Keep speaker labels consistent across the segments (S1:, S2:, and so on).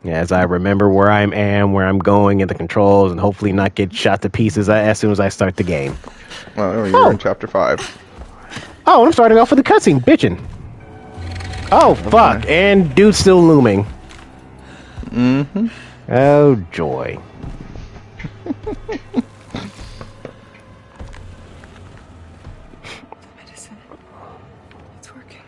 S1: As I remember where I am, where I'm going, and the controls, and hopefully not get shot to pieces as soon as I start the game.
S2: Well, you're in chapter 5.
S1: Oh, I'm starting off with the cutscene, bitchin'. Oh, fuck, and dude's still looming.
S2: Mm-hmm.
S1: Oh, joy.
S3: Medicine. It's working.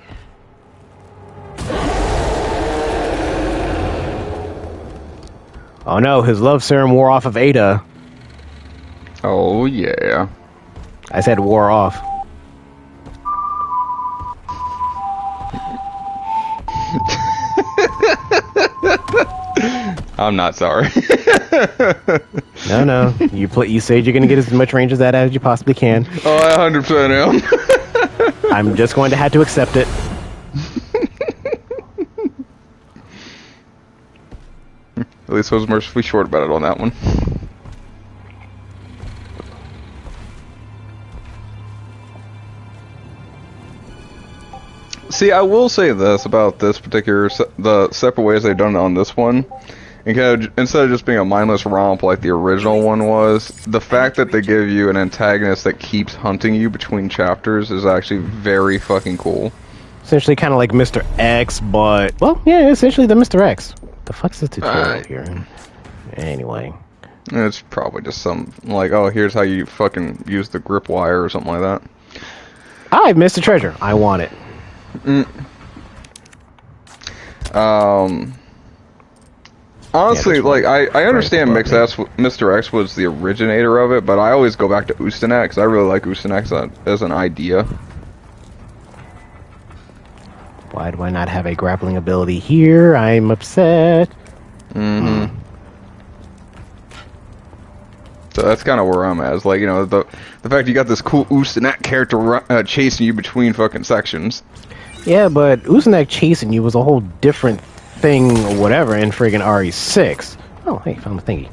S1: Oh no, his love serum wore off of Ada.
S2: Oh, yeah.
S1: I said wore off.
S2: I'm not sorry.
S1: No. You said you're gonna get as much range as that as you possibly can.
S2: Oh, I 100% am.
S1: I'm just going to have to accept it.
S2: At least I was mercifully short about it on that one. See, I will say this about this particular, the separate ways they've done it on this one. And kind of, instead of just being a mindless romp like the original one was, the fact that they give you an antagonist that keeps hunting you between chapters is actually very fucking cool.
S1: Essentially kind of like Mr. X, but... Well, yeah, essentially the Mr. X. The fuck's the tutorial here? Anyway.
S2: It's probably just some, like, oh, here's how you fucking use the grip wire or something like that.
S1: I've missed a treasure. I want it.
S2: Honestly, like, I understand Mr. X was the originator of it, but I always go back to Ustanak, because I really like Ustanak as an idea.
S1: Why do I not have a grappling ability here? I'm upset.
S2: So that's kind of where I'm at. It's like, you know, the fact you got this cool Ustanak character chasing you between fucking sections.
S1: Yeah, but Usanak chasing you was a whole different thing or whatever in friggin' RE6. Oh, hey, found the thingy.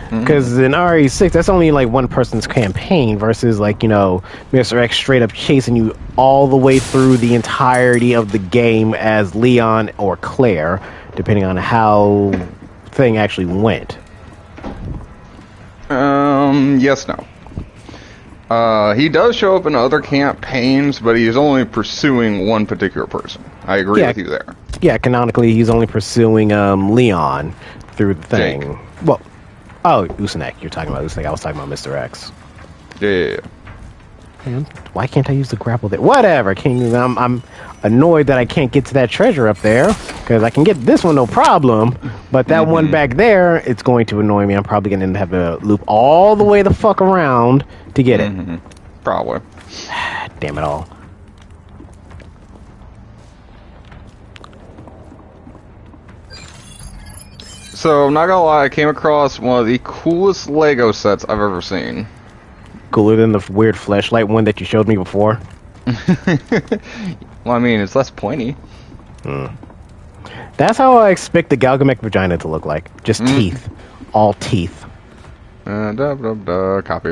S1: Because in RE6, that's only like one person's campaign versus like, you know, Mr. X straight up chasing you all the way through the entirety of the game as Leon or Claire, depending on how thing actually went.
S2: Yes, no. He does show up in other campaigns, but he's only pursuing one particular person. I agree with you there.
S1: Yeah, canonically, he's only pursuing Leon through the thing.
S2: Jake.
S1: Well, oh, Usanek. You're talking about Usanek. I was talking about Mr. X.
S2: Yeah.
S1: Man, why can't I use the grapple there? Whatever. I'm annoyed that I can't get to that treasure up there, because I can get this one no problem, but that one back there, it's going to annoy me. I'm probably going to have to loop all the way the fuck around to get it.
S2: Probably.
S1: Damn it all.
S2: So, I'm not gonna lie, I came across one of the coolest Lego sets I've ever seen.
S1: Cooler than the weird fleshlight one that you showed me before?
S2: Well, I mean, it's less pointy.
S1: That's how I expect the Galgamech vagina to look like. Just teeth. All teeth.
S2: Copy.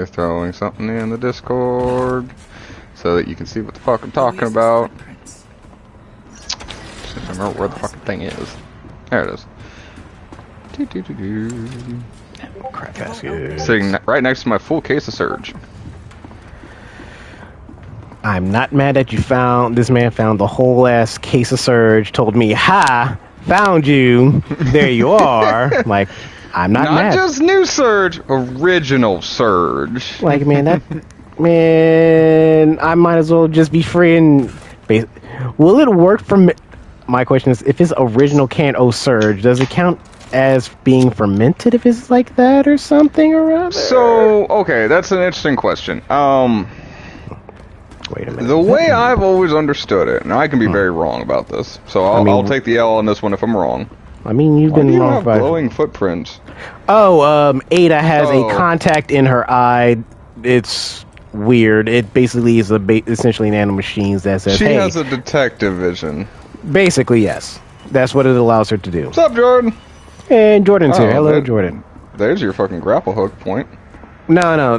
S2: Throwing something in the Discord so that you can see what the fuck I'm talking about. I don't remember where the fucking thing is. There it is.
S1: Crap basket.
S2: Sitting right next to my full case of Surge.
S1: I'm not mad that you found... This man found the whole ass case of Surge, told me, ha! Found you! There you are! Like, I'm not mad.
S2: Not just new Surge, original Surge.
S1: Like, man, that... Man, I might as well just be free and... Will it work for me? My question is, if it's original can O Surge, does it count as being fermented if it's like that or something or other?
S2: So, okay, that's an interesting question.
S1: Wait a minute.
S2: The way I've always understood it, and I can be very wrong about this, so I'll take the L on this one if I'm wrong.
S1: I mean, you've been wrong
S2: by glowing footprints.
S1: Oh, Ada has a contact in her eye. It's weird. It basically is essentially nanomachines that says,
S2: she
S1: hey,
S2: has a detective vision.
S1: Basically, yes. That's what it allows her to do.
S2: What's up, Jordan?
S1: And Jordan's here. Hello, Jordan.
S2: There's your fucking grapple hook point.
S1: No,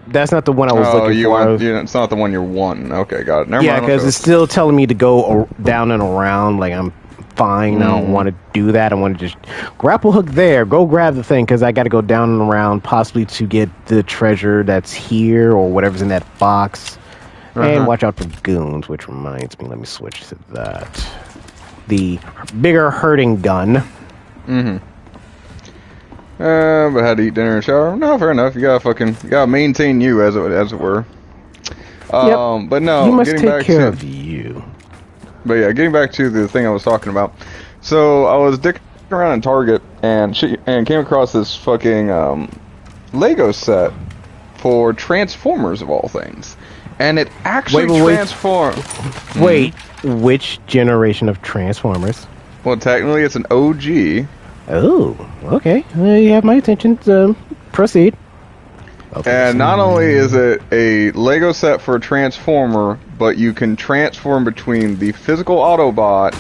S1: that's not the one I was looking for.
S2: It's not the one you're wanting. Okay, got it. Never mind.
S1: Yeah, because it's still telling me to go down and around. Like, I'm fine. I don't want to do that. I want to just grapple hook there. Go grab the thing because I got to go down and around possibly to get the treasure that's here or whatever's in that box. And watch out for goons, which reminds me, let me switch to that. The bigger hurting gun.
S2: But had to eat dinner and shower. No, fair enough. You gotta maintain you as it were. But no,
S1: you must
S2: getting
S1: take
S2: back
S1: care
S2: to,
S1: of you.
S2: But yeah, getting back to the thing I was talking about. So I was dicking around in Target and came across this fucking Lego set for Transformers of all things, and it actually transformed.
S1: Wait, which generation of Transformers?
S2: Well, technically, it's an OG.
S1: Oh, okay. You have my attention. Proceed. Okay,
S2: And not only is it a Lego set for a Transformer, but you can transform between the physical Autobot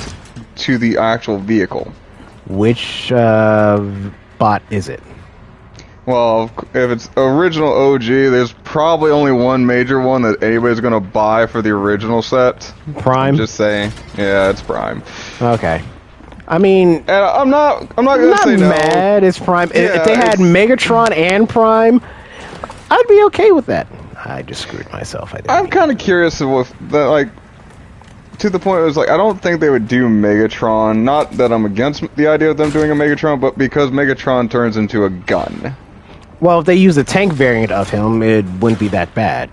S2: to the actual vehicle.
S1: Which bot is it?
S2: Well, if it's original OG, there's probably only one major one that anybody's gonna buy for the original set.
S1: Prime?
S2: Just saying, yeah, it's Prime.
S1: Okay. I mean,
S2: And I'm not gonna say no.
S1: mad. It's Prime.
S2: Yeah,
S1: if they had Megatron and Prime, I'd be okay with that. I just screwed myself.
S2: I'm kind of curious of that, like, to the point it was like, I don't think they would do Megatron. Not that I'm against the idea of them doing a Megatron, but because Megatron turns into a gun.
S1: Well, if they use a tank variant of him, it wouldn't be that bad.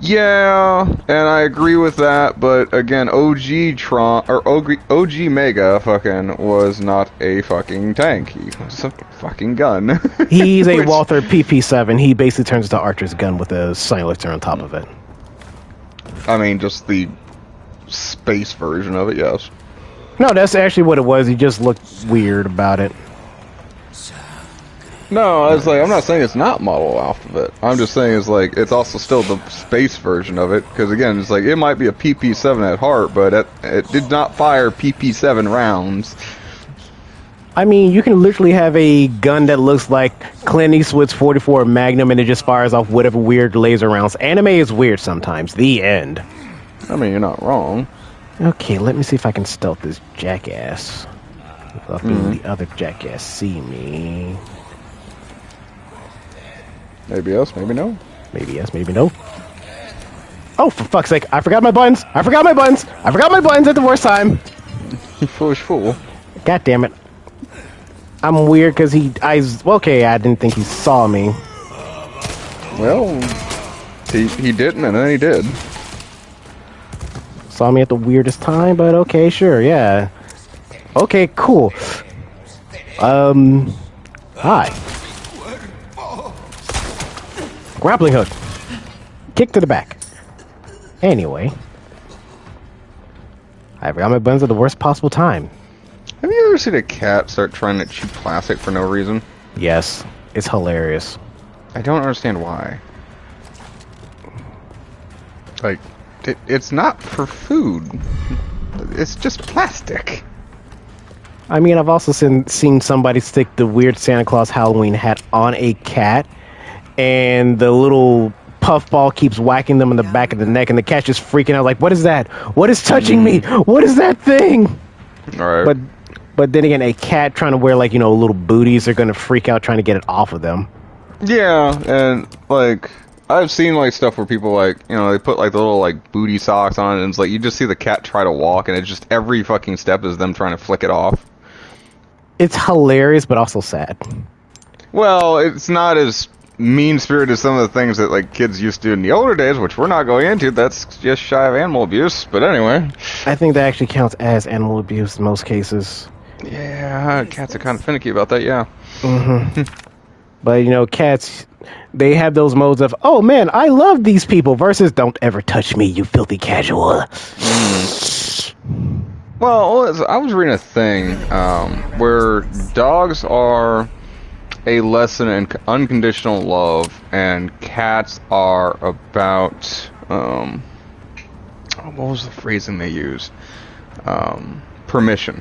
S2: Yeah, and I agree with that, but again, OG Tron, or OG Mega fucking was not a fucking tank. He was a fucking gun.
S1: He's a Walther PP7. He basically turns into Archer's gun with a silencer on top of it.
S2: I mean, just the space version of it, yes.
S1: No, that's actually what it was. He just looked weird about it.
S2: No, I was like, I'm not saying it's not modeled off of it. I'm just saying it's like, it's also still the space version of it. Because again, it's like, it might be a PP7 at heart, but it did not fire PP7 rounds.
S1: I mean, you can literally have a gun that looks like Clint Eastwood's 44 Magnum and it just fires off whatever weird laser rounds. Anime is weird sometimes. The end.
S2: I mean, you're not wrong.
S1: Okay, let me see if I can stealth this jackass without the other jackass see me.
S2: Maybe yes, maybe no.
S1: Maybe yes, maybe no. Oh, for fuck's sake, I forgot my buttons! I forgot my buttons! I forgot my buttons at the worst time!
S2: You foolish fool.
S1: God damn it. I'm weird because okay, I didn't think he saw me.
S2: Well, he didn't, and then he did.
S1: Saw me at the weirdest time, but okay, sure, yeah. Okay, cool. Hi. Grappling hook. Kick to the back. Anyway. I forgot my buttons at the worst possible time.
S2: Have you ever seen a cat start trying to chew plastic for no reason?
S1: Yes, it's hilarious.
S2: I don't understand why. Like, it's not for food. It's just plastic.
S1: I mean, I've also seen somebody stick the weird Santa Claus Halloween hat on a cat, and the little puffball keeps whacking them in the back of the neck, and the cat's just freaking out like, what is that? What is touching me? What is that thing?
S2: Alright.
S1: But then again, a cat trying to wear, like, little booties are going to freak out trying to get it off of them.
S2: Yeah, and, like, I've seen, like, stuff where people, like, they put, like, the little, like, booty socks on, and it's like, you just see the cat try to walk, and it's just every fucking step is them trying to flick it off.
S1: It's hilarious, but also sad.
S2: Well, it's not as mean-spirited as some of the things that, like, kids used to in the older days, which we're not going into. That's just shy of animal abuse, but anyway.
S1: I think that actually counts as animal abuse in most cases.
S2: Yeah, cats are kind of finicky about that, yeah.
S1: But, cats, they have those modes of, oh, man, I love these people, versus don't ever touch me, you filthy casual.
S2: Well, I was reading a thing where dogs are a lesson in unconditional love, and cats are about, what was the phrasing they used? Permission.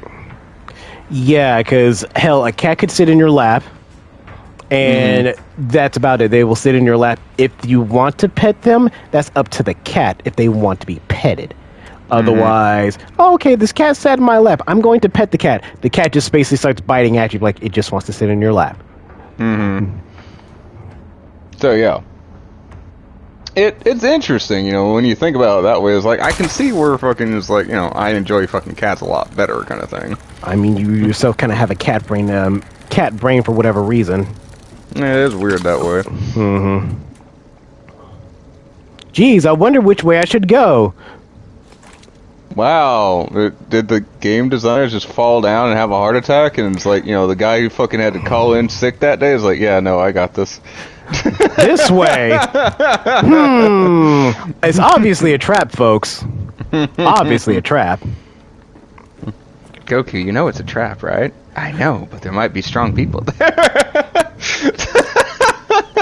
S1: Yeah, because, hell, a cat could sit in your lap, and that's about it. They will sit in your lap. If you want to pet them, that's up to the cat if they want to be petted. Otherwise, oh, okay, this cat sat in my lap. I'm going to pet the cat. The cat just basically starts biting at you like it just wants to sit in your lap.
S2: So yeah, it's interesting, you know, when you think about it that way. It's like I can see where fucking is like, you know, I enjoy fucking cats a lot better kind of thing.
S1: I mean, you yourself kind of have a cat brain for whatever reason.
S2: Yeah, it is weird that way.
S1: Geez, I wonder which way I should go.
S2: Wow, did the game designers just fall down and have a heart attack? And it's like, you know, the guy who fucking had to call in sick that day is like, yeah, no, I got this.
S1: This way? It's obviously a trap, folks. Obviously a trap.
S2: Goku, you know it's a trap, right? I know, but there might be strong people there.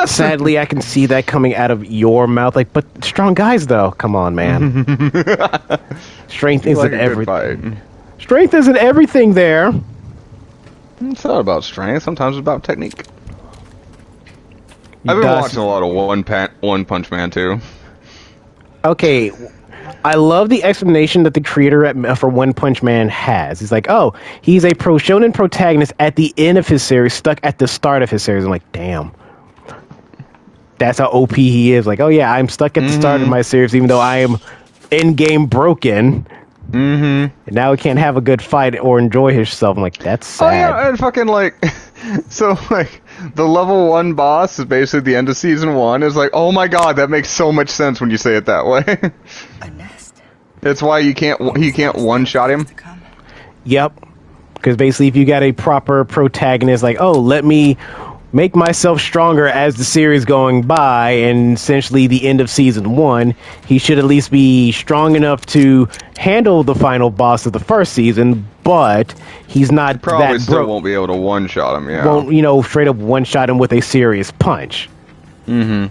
S1: Sadly, I can see that coming out of your mouth. Like, but strong guys, though. Come on, man. Strength isn't everything. Strength isn't everything there.
S2: It's not about strength. Sometimes it's about technique. I've been watching a lot of One Punch Man too.
S1: Okay, I love the explanation that the creator for One Punch Man has. He's like, oh, he's a shonen protagonist at the end of his series, stuck at the start of his series. I'm like, damn. That's how OP he is. Like, oh yeah, I'm stuck at the start of my series, even though I am in-game broken. And now he can't have a good fight or enjoy himself. I'm like, that's sad.
S2: Oh yeah, and fucking like, so like, the level 1 boss is basically the end of season 1. It's like, oh my god, that makes so much sense when you say it that way.
S3: A nest.
S2: It's why you can't one-shot him.
S1: Yep. Because basically, if you got a proper protagonist, like, oh, let me make myself stronger as the series going by, and essentially the end of season 1, he should at least be strong enough to handle the final boss of the first season, but he's not
S2: probably still won't be able to one-shot him, yeah.
S1: Won't, you know, straight up one-shot him with a serious punch.
S2: And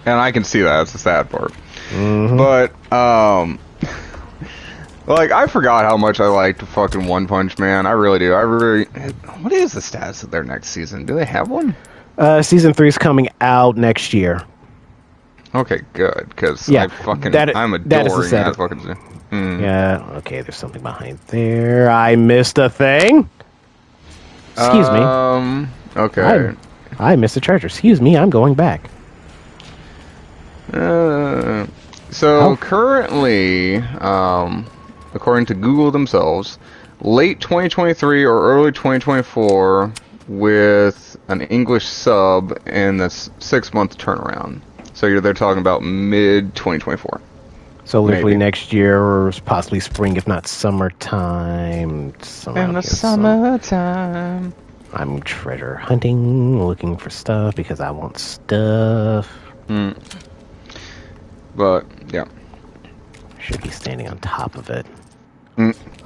S2: I can see that. That's the sad part. But, like, I forgot how much I liked fucking One Punch Man. I really do. What is the status of their next season? Do they have one?
S1: Season 3 is coming out next year.
S2: Okay, good. Because
S1: yeah,
S2: I'm adoring that fucking thing.
S1: Yeah, okay, there's something behind there. I missed a thing. Excuse me.
S2: Okay.
S1: I missed a treasure. Excuse me, I'm going back.
S2: So currently, according to Google themselves, late 2023 or early 2024 with an English sub and the 6-month turnaround. So they're talking about mid 2024.
S1: So literally next year or possibly spring, if not summertime.
S2: In the summertime.
S1: I'm treasure hunting, looking for stuff because I want stuff.
S2: But, yeah.
S1: Should be standing on top of it.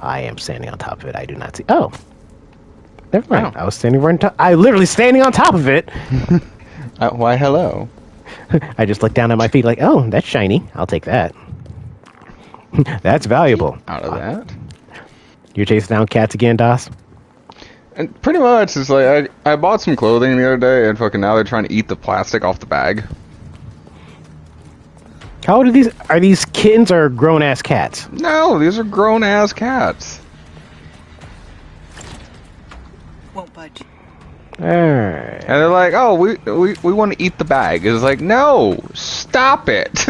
S1: I am standing on top of it. I do not see. Oh. Never mind.
S2: Oh.
S1: I was standing right on top. I literally standing on top of it.
S2: Why, hello.
S1: I just looked down at my feet like, oh, that's shiny. I'll take that. That's valuable.
S2: Out of that.
S1: You're chasing down cats again, Das?
S2: And pretty much, it's like, I bought some clothing the other day, and fucking now they're trying to eat the plastic off the bag.
S1: How old are these? Are these kittens or grown-ass cats?
S2: No, these are grown-ass cats.
S3: Won't budge.
S1: Alright.
S2: And they're like, oh, we want to eat the bag. It's like, no, stop it.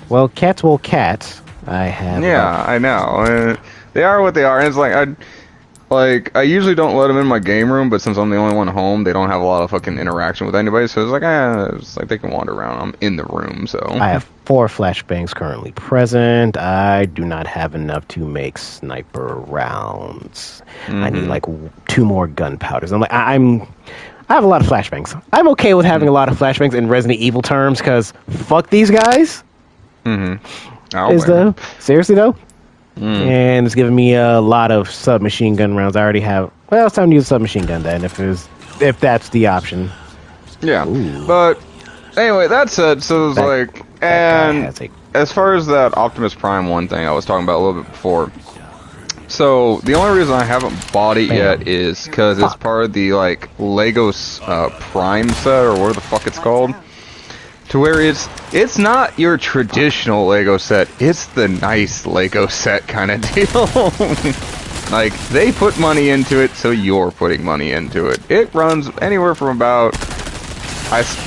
S1: Well, cats will cats. I have...
S2: Yeah, I know. They are what they are. And it's like, I usually don't let them in my game room, but since I'm the only one home, they don't have a lot of fucking interaction with anybody. So it's like they can wander around. I'm in the room, so.
S1: I have 4 flashbangs currently present. I do not have enough to make sniper rounds. I need like 2 more gunpowders. I'm like, I have a lot of flashbangs. I'm okay with having a lot of flashbangs in Resident Evil terms, because fuck these guys. Seriously though? And it's giving me a lot of submachine gun rounds. I already have. Well, it's time to use a submachine gun then, if that's the option.
S2: Yeah. Ooh. But anyway, that said, so it's like, and as far as that Optimus Prime 1 thing I was talking about a little bit before. So the only reason I haven't bought it yet is because it's part of the like Lego Prime set or whatever the fuck it's called. To where it's not your traditional Lego set, it's the nice Lego set kind of deal. Like, they put money into it, so you're putting money into it. It runs anywhere from about...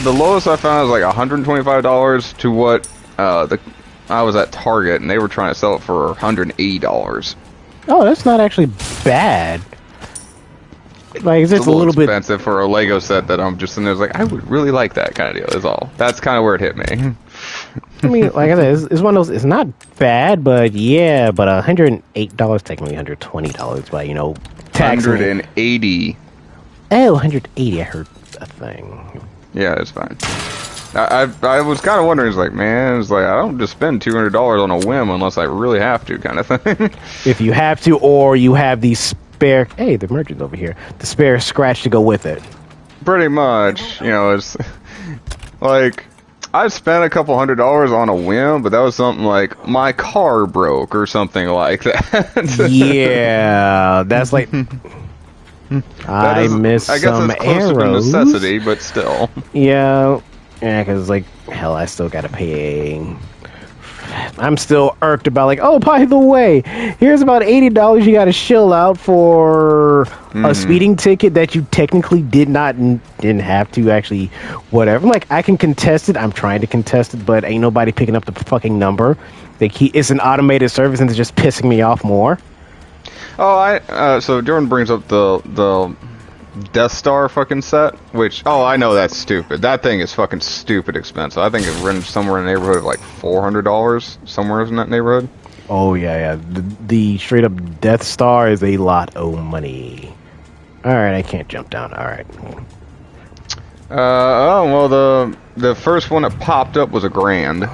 S2: the lowest I found was like $125 to what I was at Target, and they were trying to sell it for $180.
S1: Oh, that's not actually bad. Like, it's just
S2: It's
S1: a little bit
S2: expensive for a Lego set that I'm just in there like, I would really like that kind of deal, is all. That's kind of where it hit me.
S1: I mean, like I said, it's one of those. It's not bad, but yeah, but $108, technically $120, but you know, tax.
S2: 180.
S1: Oh, 180. I heard a thing.
S2: Yeah, it's fine. I was kind of wondering, it's like, man, it's like, I don't just spend $200 on a whim unless I really have to, kind of thing.
S1: If you have to, or you have the spare. Hey, the merchant's over here. The spare scratch to go with it.
S2: Pretty much, you know, it's like, I spent a couple $100s on a whim, but that was something like my car broke or something like that.
S1: Yeah, that's like. I miss
S2: I guess
S1: some
S2: it's close
S1: arrows.
S2: to a necessity, but still.
S1: Yeah, because like hell, I still gotta pay. I'm still irked about like, oh, by the way, here's about $80 you gotta shell out for a speeding ticket that you technically didn't have to actually, whatever. Like, I can contest it. I'm trying to contest it, but ain't nobody picking up the fucking number. Like, it's an automated service, and it's just pissing me off more.
S2: Oh, so Jordan brings up the Death Star fucking set, which, oh, I know that's stupid. That thing is fucking stupid expensive. I think it runs somewhere in the neighborhood of like $400, somewhere in that neighborhood.
S1: Oh, yeah. The straight up Death Star is a lot of money. Alright, I can't jump down. Alright.
S2: Oh, well, the first one that popped up was $1,000.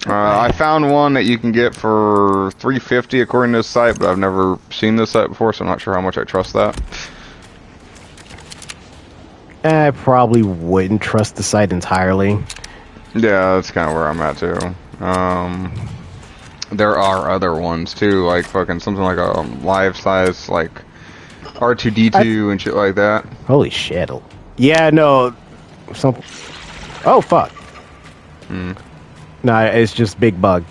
S2: I found one that you can get for $350 according to this site, but I've never seen this site before, so I'm not sure how much I trust that.
S1: I probably wouldn't trust the site entirely.
S2: Yeah, that's kind of where I'm at too. There are other ones too, like fucking something like a life-size like R2-D2 and shit like that.
S1: Holy shit. Yeah, no. Oh, fuck. No, it's just Big Bug.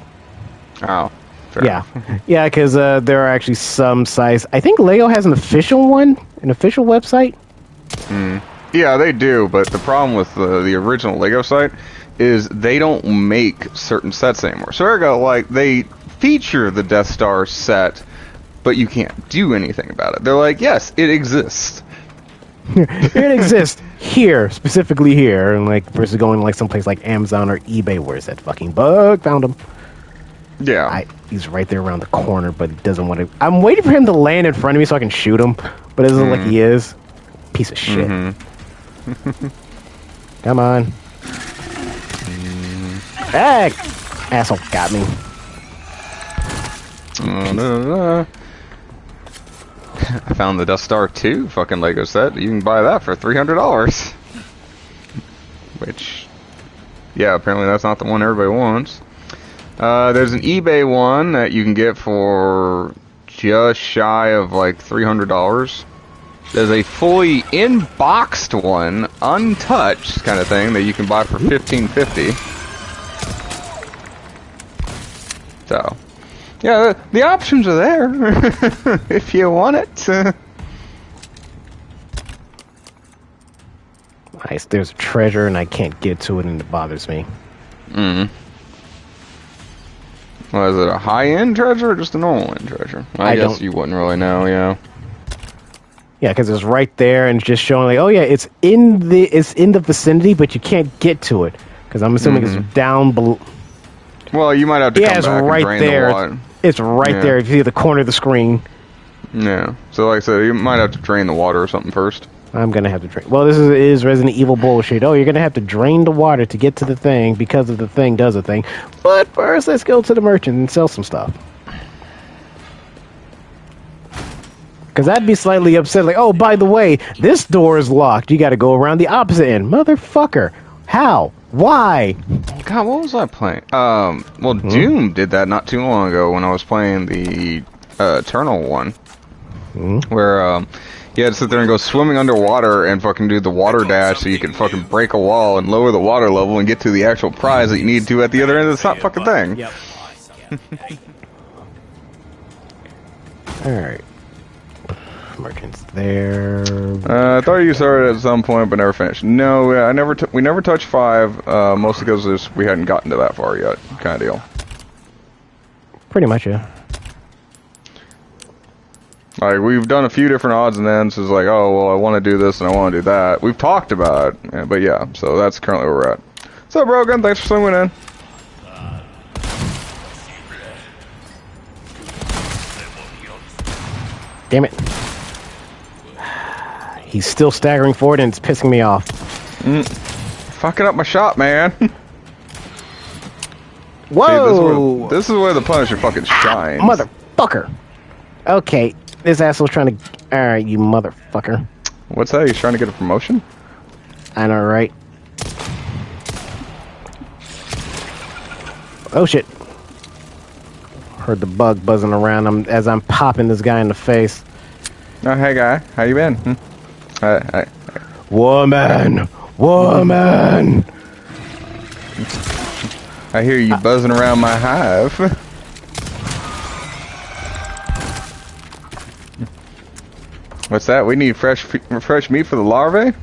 S2: Oh. Fair.
S1: Yeah. Yeah, because there are actually some sites. I think Lego has an official one, an official website.
S2: Yeah, they do, but the problem with the original Lego site is they don't make certain sets anymore. So ergo, like, they feature the Death Star set, but you can't do anything about it. They're like, yes, it exists.
S1: It exists here, specifically here, and like versus going like someplace like Amazon or eBay. Where's that fucking bug? Found him.
S2: Yeah.
S1: He's right there around the corner, but he doesn't want to. I'm waiting for him to land in front of me so I can shoot him, but it doesn't look like he is. Piece of shit. Come on. Hey! Asshole got me.
S2: I found the Death Star 2 fucking Lego set. You can buy that for $300. Which, yeah, apparently that's not the one everybody wants. There's an eBay one that you can get for just shy of like $300. There's a fully in-boxed one, untouched kind of thing that you can buy for $15.50. So, yeah, the options are there if you want it.
S1: Nice. There's a treasure and I can't get to it and it bothers me.
S2: Well, is it a high-end treasure or just a normal-end treasure? I guess you wouldn't really know, yeah.
S1: Yeah, because it's right there and it's just showing like, oh yeah, it's in the vicinity, but you can't get to it because I'm assuming it's down below.
S2: Well, you might have to come
S1: it's
S2: back
S1: right
S2: and drain
S1: there.
S2: the water.
S1: It's right there. If you see the corner of the screen.
S2: Yeah. So, like I said, you might have to drain the water or something first.
S1: I'm gonna have to drain. Well, this is Resident Evil bullshit. Oh, you're gonna have to drain the water to get to the thing because of the thing does a thing. But first, let's go to the merchant and sell some stuff. Because I'd be slightly upset, like, oh, by the way, this door is locked. You got to go around the opposite end, motherfucker. How? Why?
S2: God, what was I playing? Well, Doom did that not too long ago when I was playing the Eternal one, where You had to sit there and go swimming underwater and fucking do the water dash so you could fucking break a wall and lower the water level and get to the actual prize that you need to at the other end of the fucking thing.
S1: Yep. Alright. Merchant's there.
S2: I thought you started at some point but never finished. No, we never touched 5, mostly because we hadn't gotten to that far yet, kind of deal.
S1: Pretty much, yeah.
S2: Like, we've done a few different odds and ends. It's like, oh, well, I want to do this and I want to do that. We've talked about it, yeah, but yeah, so that's currently where we're at. What's up, Brogan? Thanks for swinging in.
S1: Damn it. He's still staggering forward and it's pissing me off.
S2: Fucking up my shot, man.
S1: Whoa!
S2: See, this is where the Punisher fucking shines.
S1: Motherfucker! Okay, this asshole's trying to... Alright, you motherfucker.
S2: What's that? He's trying to get a promotion?
S1: I know, right? Oh shit. Heard the bug buzzing around as I'm popping this guy in the face.
S2: Oh, hey guy, how you been? Hi.
S1: Woman! Woman!
S2: I hear you buzzing around my hive. What's that? We need fresh meat for the larvae?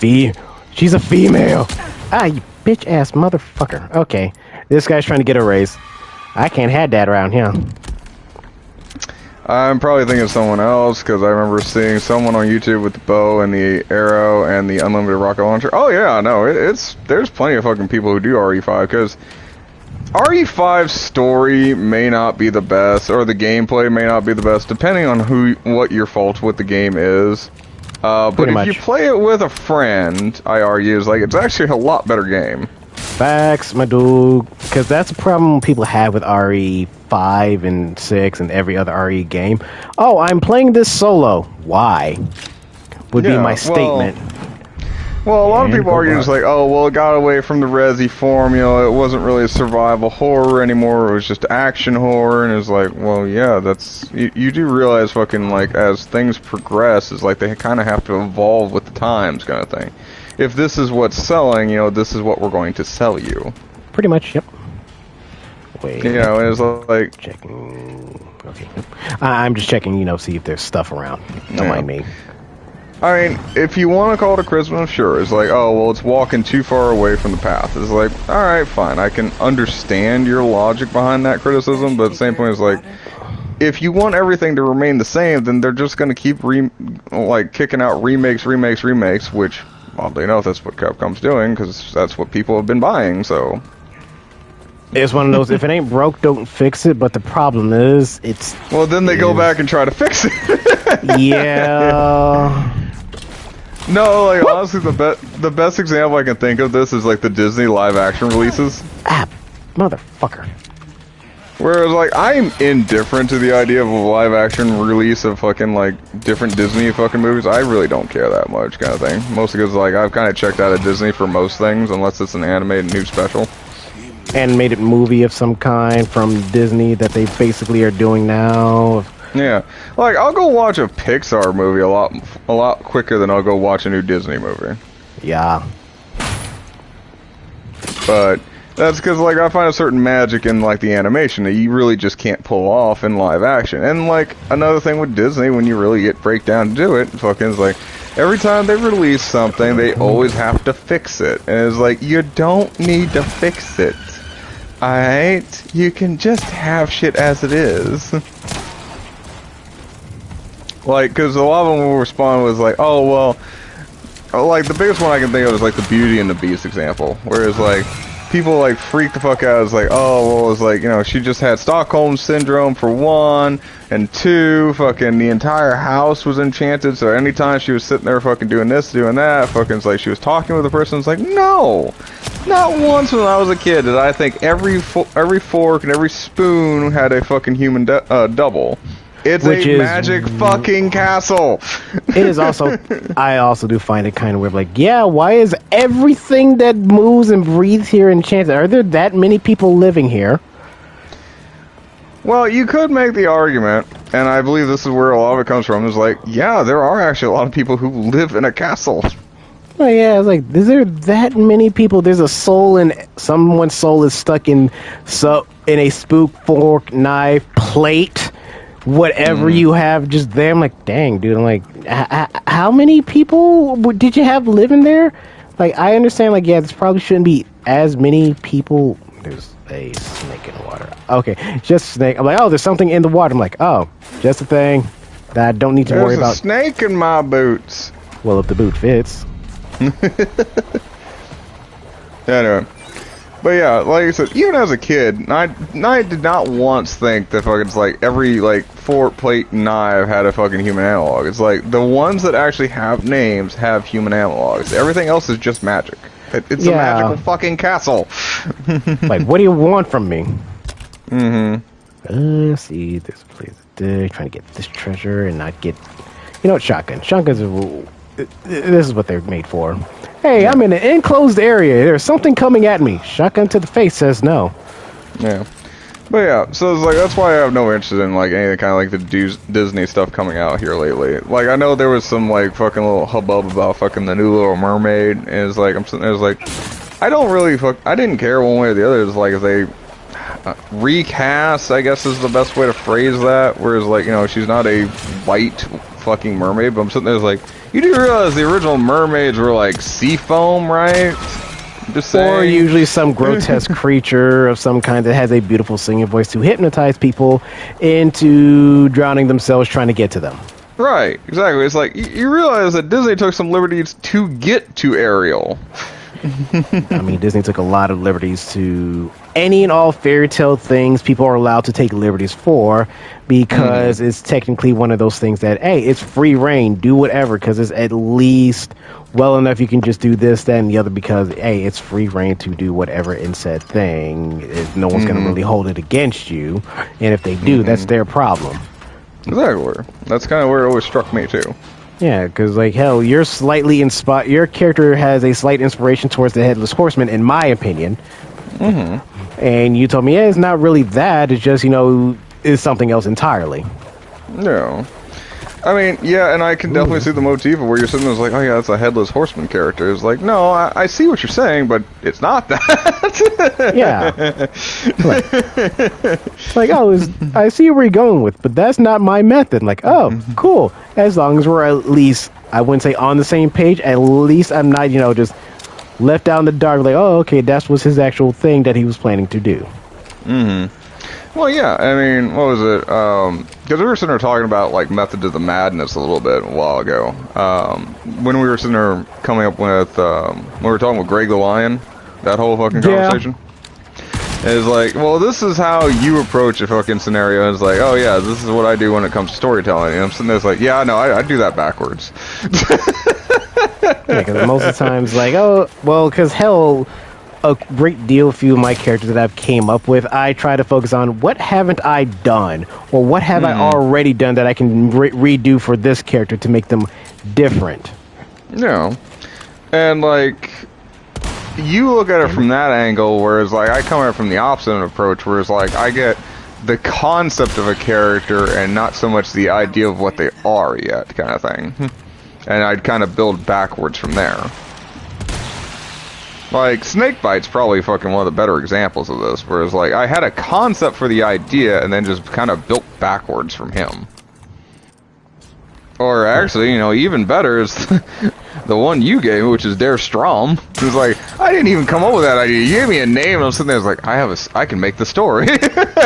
S1: She's a female! Ah, you bitch-ass motherfucker. Okay, this guy's trying to get a raise. I can't have that around here.
S2: I'm probably thinking of someone else, because I remember seeing someone on YouTube with the bow and the arrow and the unlimited rocket launcher. Oh yeah, no, there's plenty of fucking people who do RE5, because RE5's story may not be the best, or the gameplay may not be the best, depending on what your fault with the game is. But if you play it with a friend, I argue, it's actually a lot better game.
S1: Facts, my dude. Because that's a problem people have with RE5 and 6 and every other RE game. Oh, I'm playing this solo. Why? Would be my statement.
S2: Well, a lot of people argue it's like, oh, well, it got away from the Resi formula. It wasn't really a survival horror anymore. It was just action horror. And it's like, well, yeah, that's... You do realize fucking, like, as things progress, it's like they kind of have to evolve with the times kind of thing. If this is what's selling, this is what we're going to sell you.
S1: Pretty much, yep. Wait.
S2: It's like...
S1: Checking... Okay. I'm just checking, see if there's stuff around. Don't mind me.
S2: I mean, if you want to call it a criticism, sure. It's like, oh, well, it's walking too far away from the path. It's like, alright, fine. I can understand your logic behind that criticism, but at the same point, it's like, if you want everything to remain the same, then they're just going to keep, kicking out remakes, which... Oddly enough, that's what Capcom's doing, because that's what people have been buying, so...
S1: It's one of those, if it ain't broke, don't fix it, but the problem is, it's...
S2: Well, then they go back and try to fix it.
S1: Yeah...
S2: No, honestly, the best example I can think of this is, the Disney live-action releases.
S1: Ah, motherfucker.
S2: Whereas, I'm indifferent to the idea of a live-action release of fucking, different Disney fucking movies. I really don't care that much, kind of thing. Mostly because, I've kind of checked out of Disney for most things, unless it's an animated new special.
S1: Animated movie of some kind from Disney that they basically are doing now.
S2: Yeah. I'll go watch a Pixar movie a lot quicker than I'll go watch a new Disney movie.
S1: Yeah.
S2: But... that's because, I find a certain magic in, the animation that you really just can't pull off in live action. And, another thing with Disney, when you really get breakdown to do it, fucking is, every time they release something, they always have to fix it. And it's you don't need to fix it. Alright? You can just have shit as it is. Because a lot of them will respond with, oh, well... the biggest one I can think of is, the Beauty and the Beast example. Whereas, people freak the fuck out. It's oh, well, it's she just had Stockholm syndrome for one, and two, fucking the entire house was enchanted. So anytime she was sitting there fucking doing this, doing that, fucking it's she was talking with a person. It's no, not once when I was a kid did I think every fork and every spoon had a fucking human double. It's a magic fucking castle.
S1: It is also, I also do find it kind of weird. Yeah, why is everything that moves and breathes here enchanted? Are there that many people living here?
S2: Well, you could make the argument And I believe this is where a lot of it comes from. Is like, yeah, there are actually a lot of people who live in a castle.
S1: Oh yeah, it's like, is there that many people? There's a soul, and someone's soul is stuck in a spook, fork, knife, plate, whatever you have just there. I'm like, dang, dude. I'm like, how many people did you have living there? Like, I understand, like, yeah, this probably shouldn't be as many people. There's a snake in the water. Okay, just a snake. I'm like, oh, there's something in the water. I'm like, oh, just a thing that I don't need to worry about.
S2: There's a snake in my boots.
S1: Well, if the boot fits.
S2: Anyway. But yeah, like I said, even as a kid, I did not once think that fucking, it's like, every, like, fork, plate, and knife had a fucking human analog. It's like, the ones that actually have names have human analogs. Everything else is just magic. It's a magical fucking castle.
S1: Like, what do you want from me?
S2: Mm-hmm.
S1: Let's see, there's a place trying to get this treasure and not get... You know what, shotgun. Shotguns are... This is what they're made for. Hey, I'm in an enclosed area. There's something coming at me. Shotgun to the face says no.
S2: Yeah. But yeah, so it's like, that's why I have no interest in, like, anything kind of like the Disney stuff coming out here lately. Like, I know there was some, like, fucking little hubbub about fucking the new Little Mermaid, and it's like, I'm sitting there, it's like, I don't really I didn't care one way or the other. It's like, if they recast, I guess is the best way to phrase that, whereas, like, you know, she's not a white fucking mermaid, but I'm sitting there, it's like, you do realize the original mermaids were, like, sea foam, right? Just saying.
S1: Or usually some grotesque creature of some kind that has a beautiful singing voice to hypnotize people into drowning themselves trying to get to them.
S2: Right, exactly. It's like, you realize that Disney took some liberties to get to Ariel.
S1: I mean, Disney took a lot of liberties to any and all fairy tale things people are allowed to take liberties for, because it's technically one of those things that, hey, it's free reign, do whatever, because it's at least well enough you can just do this, that, and the other, because, hey, it's free reign to do whatever in said thing. No one's going to really hold it against you, and if they do, that's their problem.
S2: Exactly. That's kind of where it always struck me, too.
S1: Yeah, because, like, hell, you're slightly inspired. Your character has a slight inspiration towards the Headless Horseman, in my opinion. And you told me, yeah, it's not really that. It's just, you know, it's something else entirely.
S2: No. I mean, yeah, and I can definitely see the motif of where you're sitting there, like, oh yeah, that's a Headless Horseman character. It's like, no, I see what you're saying, but it's not that.
S1: Yeah. Like, oh, I see where you're going with, but that's not my method. Like, oh, cool. As long as we're at least, I wouldn't say on the same page, at least I'm not, you know, just left out in the dark, like, oh, okay, that was his actual thing that he was planning to do.
S2: Well, yeah, I mean, what was it? Because we were sitting there talking about, like, Method to the Madness a little bit a while ago. When we were sitting there coming up with, when we were talking with Greg the Lion, that whole fucking conversation. It's like, well, this is how you approach a fucking scenario. And it's like, oh yeah, this is what I do when it comes to storytelling. And I'm sitting there, it's like, yeah, no, I do that backwards.
S1: Yeah, because most of the times, like, oh, well, because hell, a great deal few of my characters that I've came up with, I try to focus on what haven't I done, or what have I already done that I can redo for this character to make them different.
S2: Yeah, and like, you look at it from that angle, whereas like I come at it from the opposite approach, whereas like I get the concept of a character and not so much the idea of what they are yet, kind of thing. And I'd kind of build backwards from there. Like, Snakebite's probably fucking one of the better examples of this, whereas, like, I had a concept for the idea and then just kind of built backwards from him. Or actually, you know, even better is the one you gave me, which is Der Strom. It was like, I didn't even come up with that idea. You gave me a name, and I'm sitting there, I was like, I can make the story.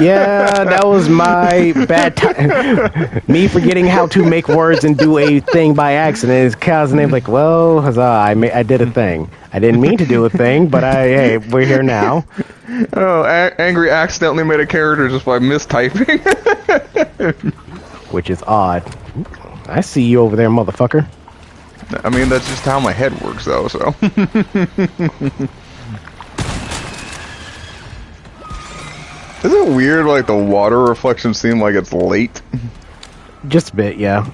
S1: Yeah, that was my bad time. Me forgetting how to make words and do a thing by accident. It's causing name like, well, huzzah, I did a thing. I didn't mean to do a thing, but hey, we're here now.
S2: Oh, Angry accidentally made a character just by mistyping.
S1: Which is odd. I see you over there, motherfucker.
S2: I mean, that's just how my head works, though, so. Isn't it weird, like, the water reflections seem like it's late?
S1: Just a bit, yeah.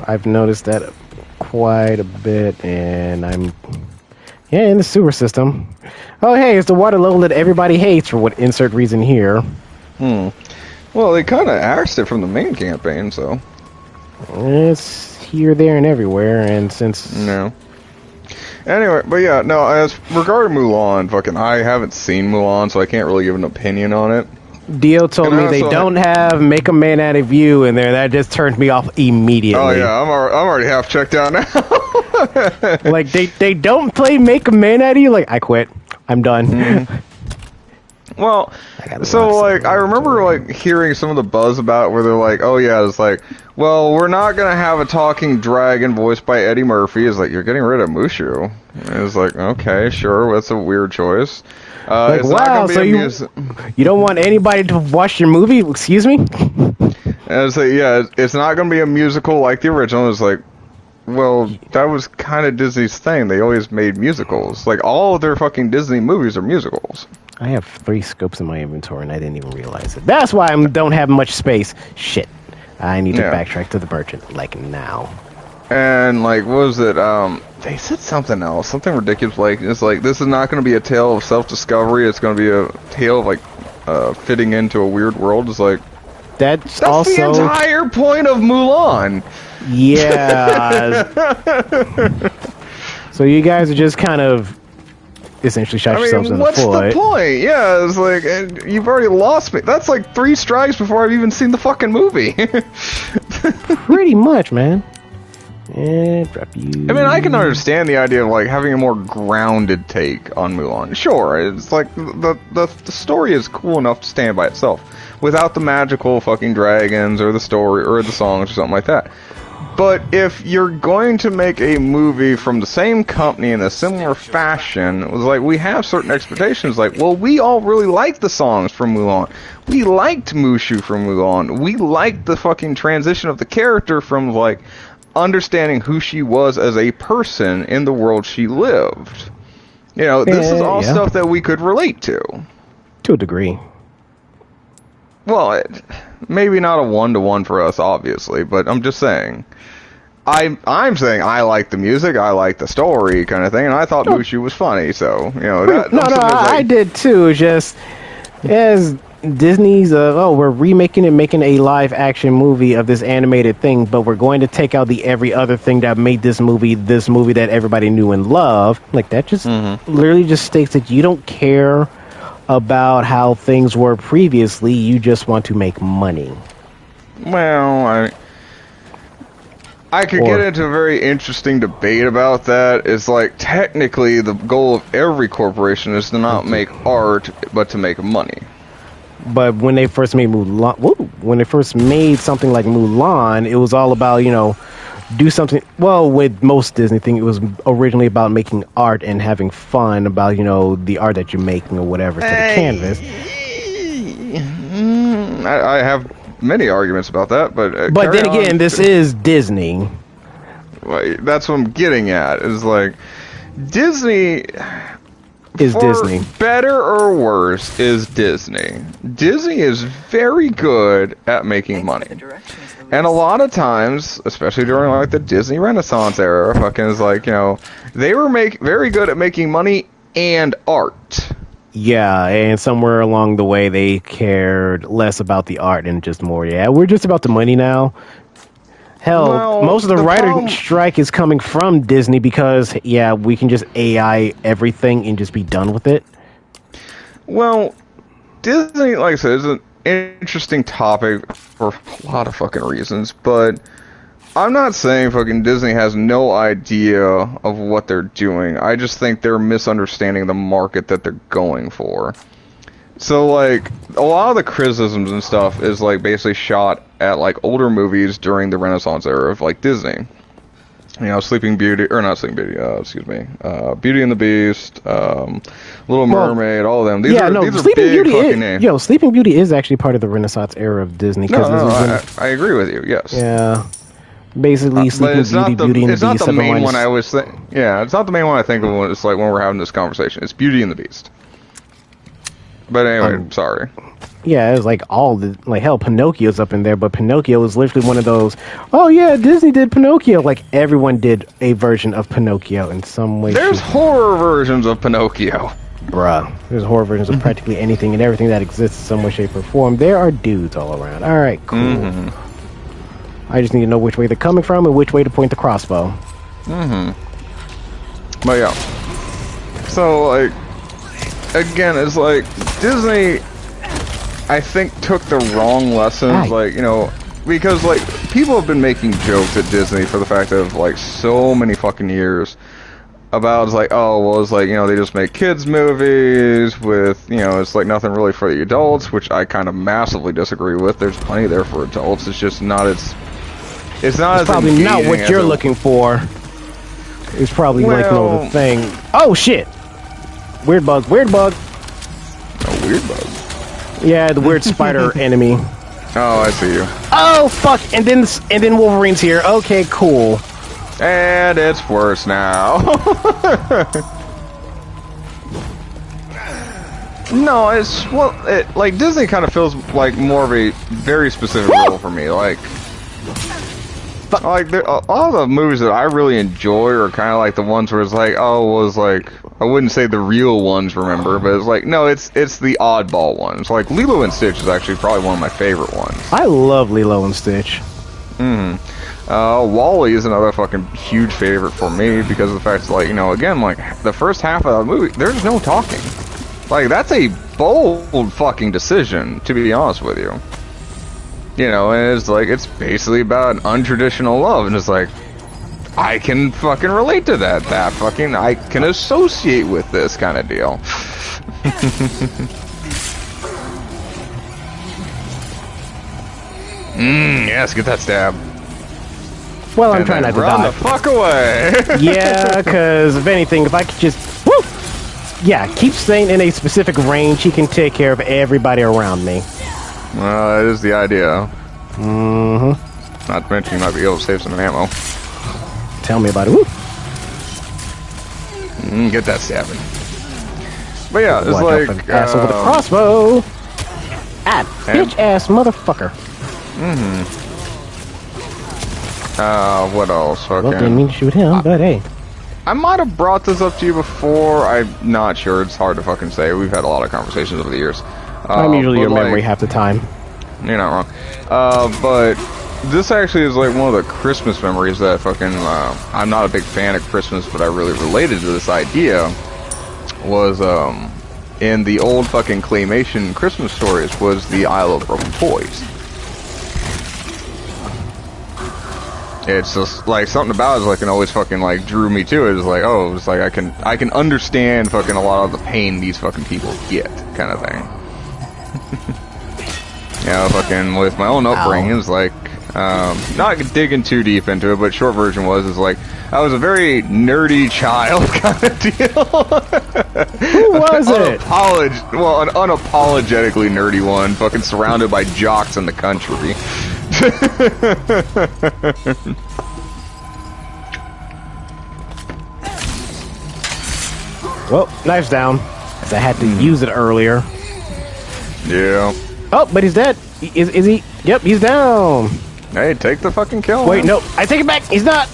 S1: I've noticed that quite a bit, and I'm... Yeah, in the sewer system. Oh, hey, it's the water level that everybody hates for what insert reason here.
S2: Well, they kind of axed it from the main campaign, so.
S1: It's here, there, and everywhere, and since...
S2: No. Anyway, but yeah, no, as regarding Mulan, fucking, I haven't seen Mulan, so I can't really give an opinion on it.
S1: Dio told
S2: And
S1: me they
S2: also-
S1: don't have Make a Man Out of You in there. That just turned me off immediately.
S2: Oh yeah, I'm already half checked out now.
S1: Like, they don't play Make a Man Out of You? Like, I quit. I'm done.
S2: Mm-hmm. Well,
S1: gotta
S2: so
S1: watch
S2: like
S1: some
S2: I
S1: of it.
S2: remember like hearing some of the buzz about where they're like, oh yeah, it's like, well, we're not gonna have a talking dragon voiced by Eddie Murphy. It's like you're getting rid of Mushu. And it's like, okay, sure, that's a weird choice.
S1: Like,
S2: it's not
S1: wow,
S2: gonna be
S1: so
S2: a
S1: you
S2: music.
S1: you don't want anybody to watch your movie? Excuse me?
S2: And it's like, yeah, it's not gonna be a musical like the original. It's like, well, that was kind of Disney's thing. They always made musicals. Like all of their fucking Disney movies are musicals.
S1: I have 3 scopes in my inventory, and I didn't even realize it. That's why I don't have much space. Shit. I need to
S2: Yeah.
S1: backtrack to the merchant, like, now.
S2: And like, what was it? They said something else, something ridiculous. Like, it's like this is not going to be a tale of self-discovery. It's going to be a tale of like fitting into a weird world. It's like
S1: That's
S2: the
S1: also...
S2: entire point of Mulan.
S1: Yeah. So you guys are just kind of essentially shot yourselves in the
S2: what's
S1: foot.
S2: the point? Yeah, it's like you've already lost me. That's like 3 strikes before I've even seen the fucking movie.
S1: Pretty much, man. And drop you.
S2: I mean, I can understand the idea of like having a more grounded take on Mulan. Sure, it's like the story is cool enough to stand by itself without the magical fucking dragons or the story or the songs or something like that. But if you're going to make a movie from the same company in a similar fashion, it was like we have certain expectations. Like, well, we all really liked the songs from Mulan. We liked Mushu from Mulan. We liked the fucking transition of the character from like understanding who she was as a person in the world she lived. You know, this is all
S1: Yeah.
S2: stuff that we could relate to.
S1: To a degree.
S2: Well, maybe not a 1-to-1 for us, obviously, but I'm just saying. I'm saying I like the music, I like the story, kind of thing, and I thought Mushu was funny. So you know,
S1: I did too. It's just as Disney's, we're remaking and making a live action movie of this animated thing, but we're going to take out the every other thing that made this movie that everybody knew and loved. Like that just literally just states that you don't care about how things were previously. You just want to make money.
S2: Well, I could get into a very interesting debate about that. It's like, technically, the goal of every corporation is to not make art, but to make money.
S1: But when they first made something like Mulan, it was all about, do something. Well, with most Disney things, it was originally about making art and having fun about, the art that you're making or whatever to the canvas.
S2: I have many arguments about that, but
S1: then again, this is Disney.
S2: That's what I'm getting at. Is like Disney
S1: Is Disney
S2: better or worse? Is Disney? Disney is very good at making money, and a lot of times, especially during like the Disney Renaissance era, fucking is like they were very good at making money and art.
S1: Yeah, and somewhere along the way, they cared less about the art and just more. Yeah, we're just about the money now. Hell,
S2: Well,
S1: most of the
S2: the
S1: writer
S2: problem-
S1: strike is coming from Disney because, we can just AI everything and just be done with it.
S2: Well, Disney, like I said, is an interesting topic for a lot of fucking reasons, but I'm not saying fucking Disney has no idea of what they're doing. I just think they're misunderstanding the market that they're going for. So, like, a lot of the criticisms and stuff is, like, basically shot at, like, older movies during the Renaissance era of, like, Disney. Sleeping Beauty, or not Sleeping Beauty, Beauty and the Beast, Little Mermaid, all of them. These are
S1: Sleeping
S2: big
S1: Beauty
S2: fucking names.
S1: Sleeping Beauty is actually part of the Renaissance era of Disney.
S2: I agree with you, yes.
S1: Yeah. Basically, Sleeping Beauty, Beauty and the Beast.
S2: It's not the main one I was it's not the main one I think of when it's like when we're having this conversation. It's Beauty and the Beast. But anyway, sorry.
S1: Yeah, it was like all the hell, Pinocchio's up in there, but Pinocchio was literally one of those. Oh yeah, Disney did Pinocchio. Like everyone did a version of Pinocchio in some way.
S2: There's horror versions of Pinocchio.
S1: Bruh. There's horror versions of practically anything and everything that exists in some way, shape, or form. There are dudes all around. Alright, cool. I just need to know which way they're coming from and which way to point the crossbow.
S2: But yeah. So, like, again, it's like, Disney, I think, took the wrong lessons, like, you know, because, like, people have been making jokes at Disney for the fact of, like, so many fucking years about, it's like, oh, well, it's like, you know, they just make kids movies with, you know, it's like nothing really for the adults, which I kind of massively disagree with. There's plenty there for adults. It's just not as, it's
S1: probably not what you're looking for. It's probably like, no, the thing. Oh, shit! Weird bug, weird bug.
S2: Oh, weird bug.
S1: Yeah, the weird spider enemy.
S2: Oh, I see you.
S1: Oh, fuck! And then Wolverine's here. Okay, cool.
S2: And it's worse now. No, it's, well, like, Disney kind of feels like more of a very specific role for me. Like all the movies that I really enjoy are kind of like the ones where it's like, oh, well, it's like, I wouldn't say the real ones, remember, but it's like, no, it's the oddball ones. Like, Lilo and Stitch is actually probably one of my favorite ones.
S1: I love Lilo and Stitch.
S2: Wall-E is another fucking huge favorite for me because of the fact that, like, you know, again, like, the first half of the movie, there's no talking. Like, that's a bold fucking decision, to be honest with you. You know, and it's like, it's basically about untraditional love, and it's like, I can fucking relate to that. I can associate with this kind of deal. Yes, get that stab.
S1: Well, I'm trying not to die.
S2: Run the fuck away!
S1: Yeah, because if anything, if I could just... Woo! Yeah, keep staying in a specific range, he can take care of everybody around me.
S2: Well, that is the idea.
S1: Mm-hmm.
S2: Not to mention you might be able to save some ammo.
S1: Tell me about it. Woo!
S2: Get that stabbing. But yeah, it's
S1: Watch
S2: like...
S1: asshole with a crossbow! Bitch-ass motherfucker.
S2: What else? Okay.
S1: Well, didn't mean to shoot him, but hey.
S2: I might have brought this up to you before. I'm not sure. It's hard to fucking say. We've had a lot of conversations over the years.
S1: I'm usually your memory half the time.
S2: You're not wrong. But this actually is like one of the Christmas memories that fucking... I'm not a big fan of Christmas, but I really related to this idea. Was, in the old fucking claymation Christmas stories was the Isle of Broken Toys. It's just like something about it, like, it always fucking like drew me to it. It's like, oh, it's like I can understand fucking a lot of the pain these fucking people get, kind of thing. You know, fucking with my own upbringing, it's like, not digging too deep into it, but short version is like, I was a very nerdy child kind of deal.
S1: Who was it?
S2: Well, an unapologetically nerdy one, fucking surrounded by jocks in the country.
S1: Well, knife's down. As I had to use it earlier.
S2: Yeah.
S1: Oh, but he's dead. Is he? Yep, he's down.
S2: Hey, take the fucking kill.
S1: Wait, no. I take it back. He's not.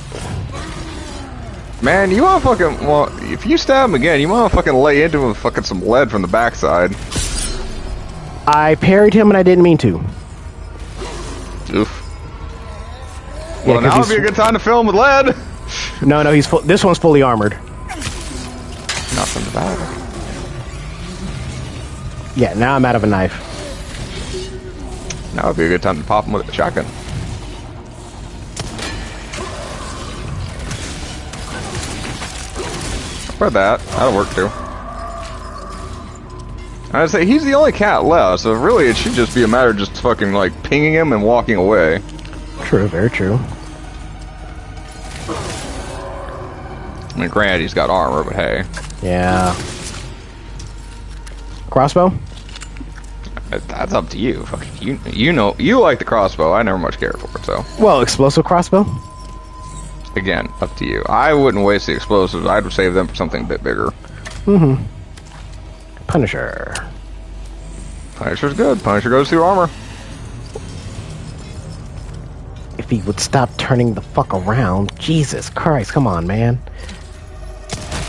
S2: Man, you want to fucking... Well, if you stab him again, you want to fucking lay into him with fucking some lead from the backside.
S1: I parried him and I didn't mean to.
S2: Oof.
S1: Yeah,
S2: well, now would be a good time to fill him with lead.
S1: No, he's full. This one's fully armored.
S2: Nothing about it.
S1: Yeah, now I'm out of a knife.
S2: Now would be a good time to pop him with a shotgun. For that, that'll work too. I'd say he's the only cat left, so really it should just be a matter of just fucking like pinging him and walking away.
S1: True, very true.
S2: I mean, granted, he's got armor, but hey.
S1: Yeah. Crossbow?
S2: That's up to you. Fucking you know, you like the crossbow. I never much cared for it, so.
S1: Well, explosive crossbow?
S2: Again, up to you. I wouldn't waste the explosives. I'd save them for something a bit bigger.
S1: Mm-hmm. Punisher.
S2: Punisher's good. Punisher goes through armor.
S1: If he would stop turning the fuck around. Jesus Christ, come on, man.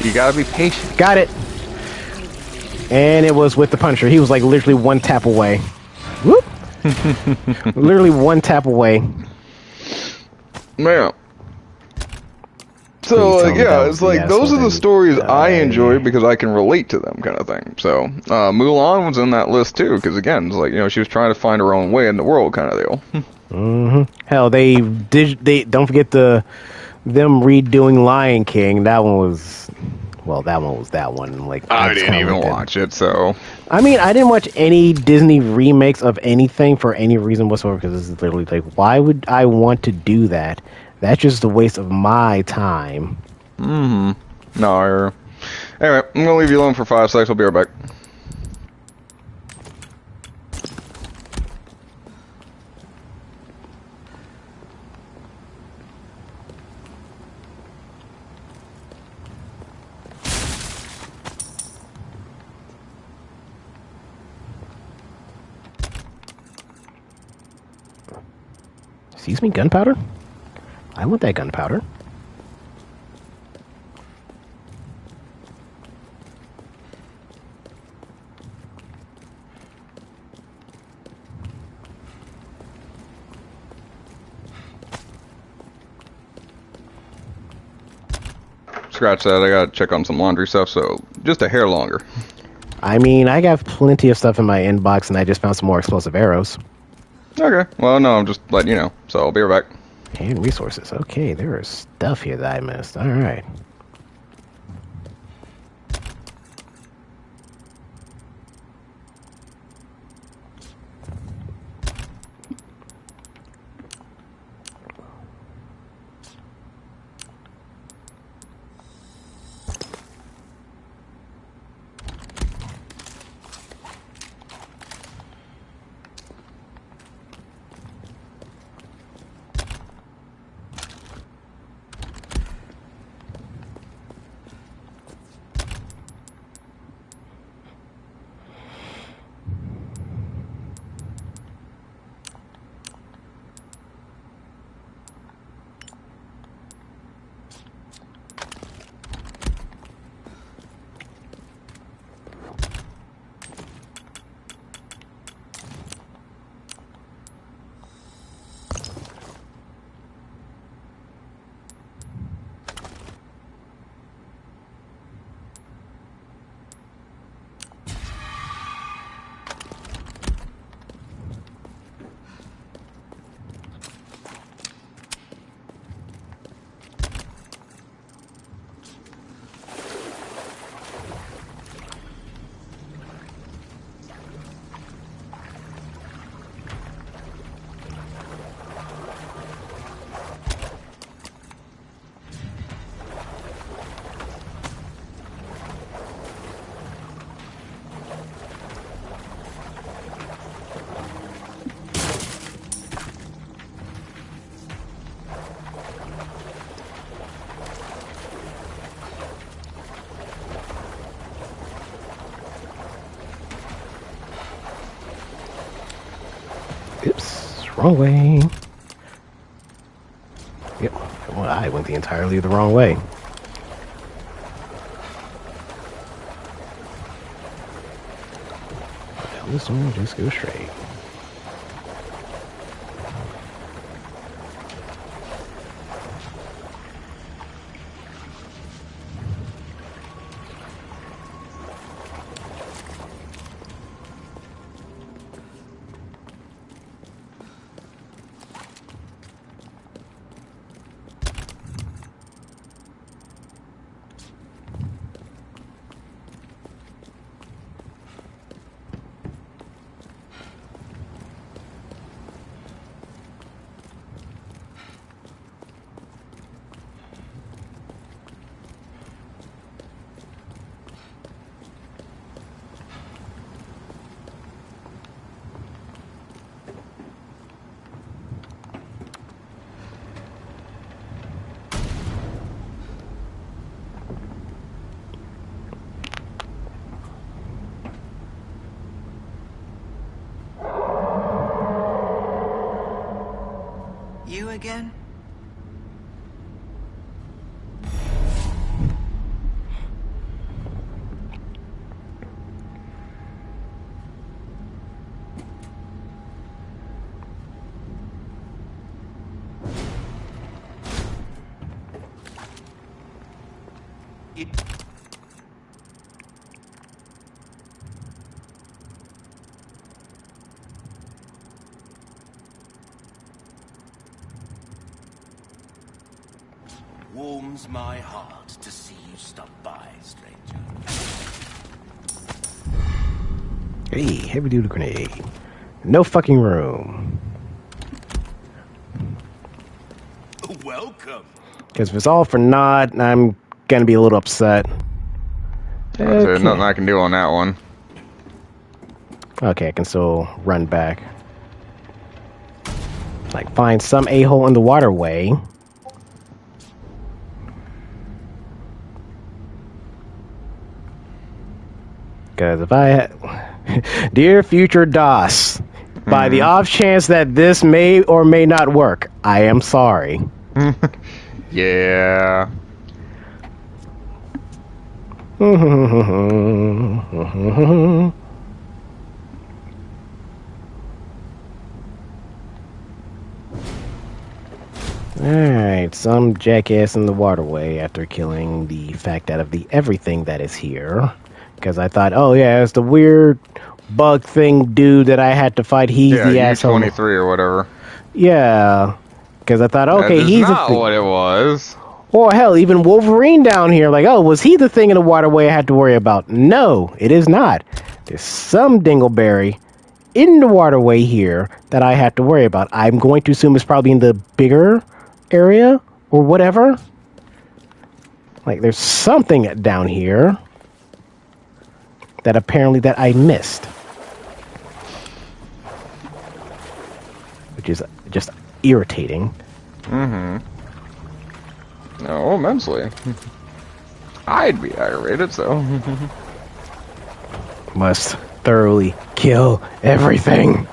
S2: You gotta be patient.
S1: Got it. And it was with the Punisher. He was like literally one tap away. Whoop! Literally one tap away.
S2: Man. So,
S1: Please tell
S2: like,
S1: me that
S2: yeah,
S1: was
S2: it's
S1: the
S2: like,
S1: ass
S2: those are the
S1: whooping.
S2: stories I enjoy because I can relate to them, kind of thing. So, Mulan was in that list, too, because, again, it's like, you know, she was trying to find her own way in the world, kind of deal.
S1: Hell, they did. They don't forget them redoing Lion King. That one was, well, that one was that one. Like I
S2: I
S1: just
S2: didn't
S1: kind of
S2: even
S1: looked at.
S2: watch it, so...
S1: I mean, I didn't watch any Disney remakes of anything for any reason whatsoever because this is literally like, why would I want to do that? That's just a waste of my time.
S2: No, anyway, I'm gonna leave you alone for 5 seconds. I'll be right back.
S1: Excuse me, gunpowder? I want that gunpowder.
S2: Scratch that. I gotta check on some laundry stuff, so just a hair longer.
S1: I mean, I got plenty of stuff in my inbox, and I just found some more explosive arrows.
S2: Okay. Well, no, I'm just letting you know. So I'll be right back.
S1: And resources. Okay, there is stuff here that I missed. All right. Oops, wrong way. Yep, well, I went the entirely the wrong way. Well, this one just go straight.
S3: You again? You... Warms my heart to see you stop by, stranger.
S1: Hey, heavy duty grenade. No fucking room.
S3: Welcome.
S1: Because if it's all for naught, I'm gonna be a little upset.
S2: There's nothing I can do on that one.
S1: Okay, I can still run back. Like, find some a-hole in the waterway. Because if I... Dear future DOS, by the off chance that this may or may not work, I am sorry.
S2: Yeah.
S1: Alright, some jackass in the waterway after killing the fact out of the everything that is here. Because I thought, oh yeah, it's the weird bug thing dude that I had to fight. He's
S2: Yeah,
S1: the asshole.
S2: U-23 or whatever.
S1: Yeah. Because I thought, okay,
S2: That is
S1: he's
S2: not
S1: the
S2: what it was.
S1: Or hell, even Wolverine down here. Like, oh, was he the thing in the waterway I had to worry about? No, it is not. There's some dingleberry in the waterway here that I have to worry about. I'm going to assume it's probably in the bigger area or whatever. Like, there's something down here that apparently that I missed. Which is just irritating.
S2: Mm-hmm. No, immensely. I'd be aggravated, so.
S1: Must thoroughly kill everything.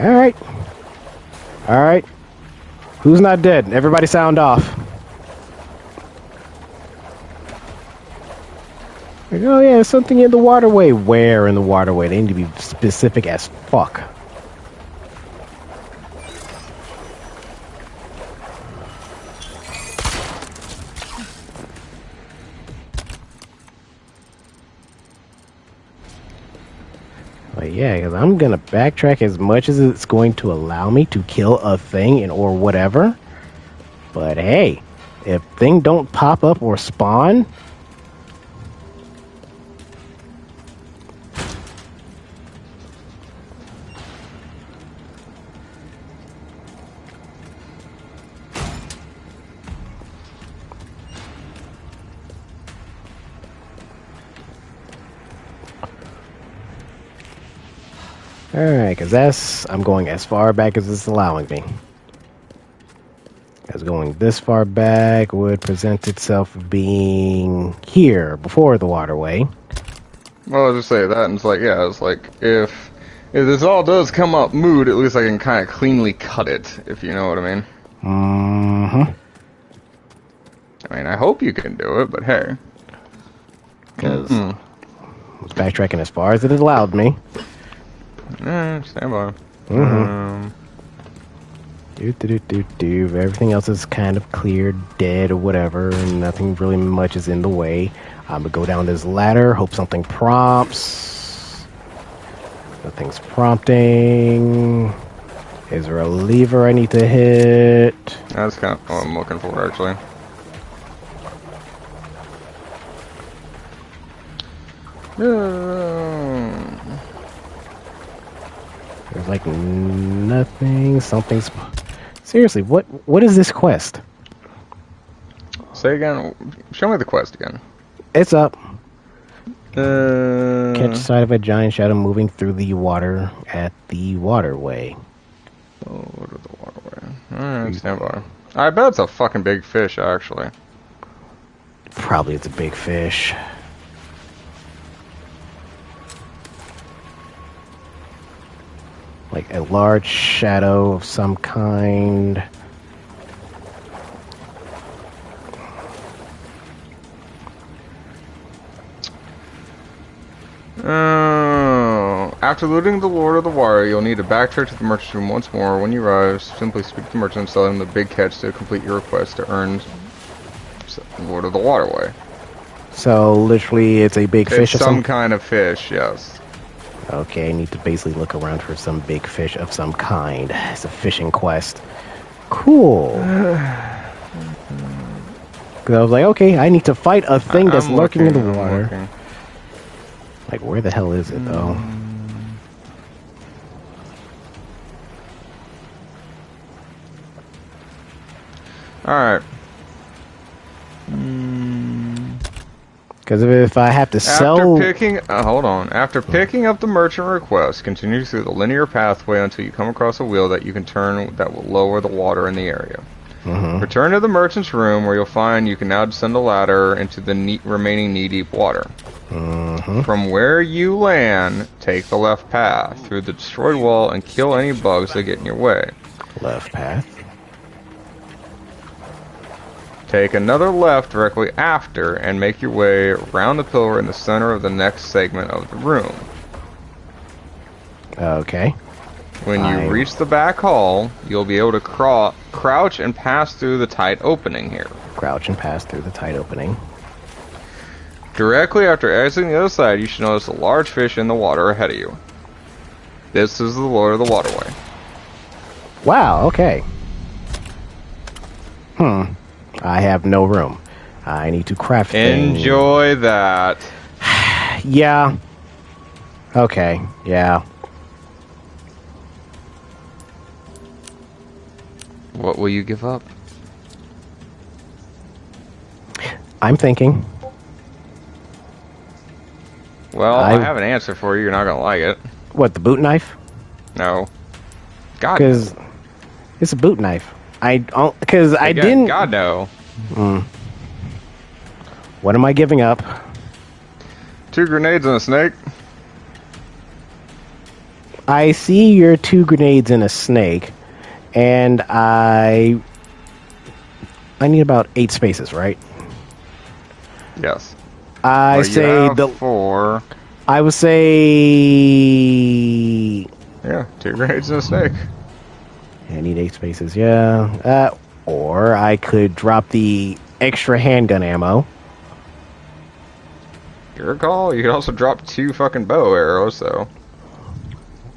S1: Alright. Alright. Who's not dead? Everybody sound off. Like, oh yeah, there's something in the waterway. Where in the waterway? They need to be specific as fuck. But yeah, because I'm gonna backtrack as much as it's going to allow me to kill a thing and or whatever. But hey, if thing don't pop up or spawn, alright, because I'm going as far back as it's allowing me. As going this far back would present itself being here, before the waterway.
S2: Well, I'll just say that, and it's like, yeah, it's like, if this all does come up mood, at least I can kind of cleanly cut it, if you know what I mean.
S1: Mm-hmm.
S2: I mean, I hope you can do it, but hey.
S1: Because I was backtracking as far as it allowed me.
S2: Stand by.
S1: Everything else is kind of cleared, dead, or whatever, and nothing really much is in the way. I'm gonna go down this ladder, hope something prompts. Nothing's prompting. Is there a lever I need to hit?
S2: That's kind of what I'm looking for, actually.
S1: There's like nothing. Something's... Seriously, what is this quest?
S2: Say again. Show me the quest again.
S1: It's up. Catch sight of a giant shadow moving through the water at the waterway.
S2: Oh, what is the waterway? Alright, stand by. I bet it's a fucking big fish, actually.
S1: Probably it's a big fish. Like a large shadow of some kind.
S2: Oh, After looting the Lord of the Water, you'll need to backtrack to the merchant's room once more. When you arrive, simply speak to the merchant and sell him the big catch to complete your request to earn Lord of the Waterway.
S1: So literally, it's a big fish.
S2: It's some kind of fish, yes.
S1: Okay, I need to basically look around for some big fish of some kind. It's a fishing quest. Cool. Because I was like, okay, I need to fight a thing that's lurking in the water. Like, where the hell is it, though?
S2: Alright.
S1: Because if I have to sell...
S2: After picking up the merchant request, continue through the linear pathway until you come across a wheel that you can turn that will lower the water in the area. Return to the merchant's room where you'll find you can now descend a ladder into the remaining knee-deep water. From where you land, take the left path through the destroyed wall and kill any bugs that get in your way.
S1: Left path.
S2: Take another left directly after and make your way around the pillar in the center of the next segment of the room.
S1: Okay.
S2: When you reach the back hall, you'll be able to crouch and pass through the tight opening here.
S1: Crouch and pass through the tight opening.
S2: Directly after exiting the other side, you should notice a large fish in the water ahead of you. This is the Lord of the Waterway.
S1: Wow, okay. I have no room. I need to craft things.
S2: Enjoy that.
S1: Yeah. Okay, yeah.
S2: What will you give up?
S1: I'm thinking.
S2: Well, I have an answer for you. You're not going to like it.
S1: What, the boot knife?
S2: No. God,
S1: because it's a boot knife. I didn't.
S2: God, no.
S1: What am I giving up?
S2: 2 grenades and a snake.
S1: I see your 2 grenades and a snake, and I need about 8 spaces, right?
S2: Yes.
S1: I say the
S2: 4.
S1: I would say.
S2: Yeah, 2 grenades and a snake.
S1: I need 8 spaces, yeah. Or I could drop the extra handgun ammo.
S2: Your call. You could also drop 2 fucking bow arrows, so.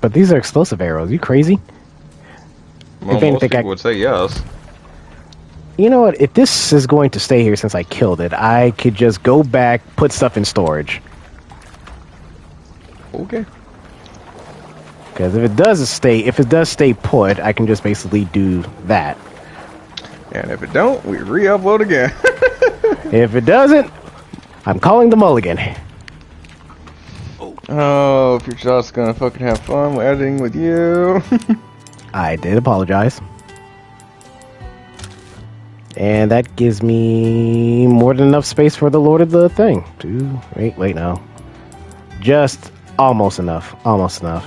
S1: But these are explosive arrows. You crazy?
S2: Well, most people would say yes.
S1: You know what? If this is going to stay here since I killed it, I could just go back, put stuff in storage.
S2: Okay.
S1: Because if it does stay put, I can just basically do that.
S2: And if it don't, we re-upload again.
S1: If it doesn't, I'm calling the mulligan.
S2: Oh, if you're just gonna fucking have fun editing with you.
S1: I did apologize. And that gives me more than enough space for the Lord of the thing. 2, wait, no. Just almost enough. Almost enough.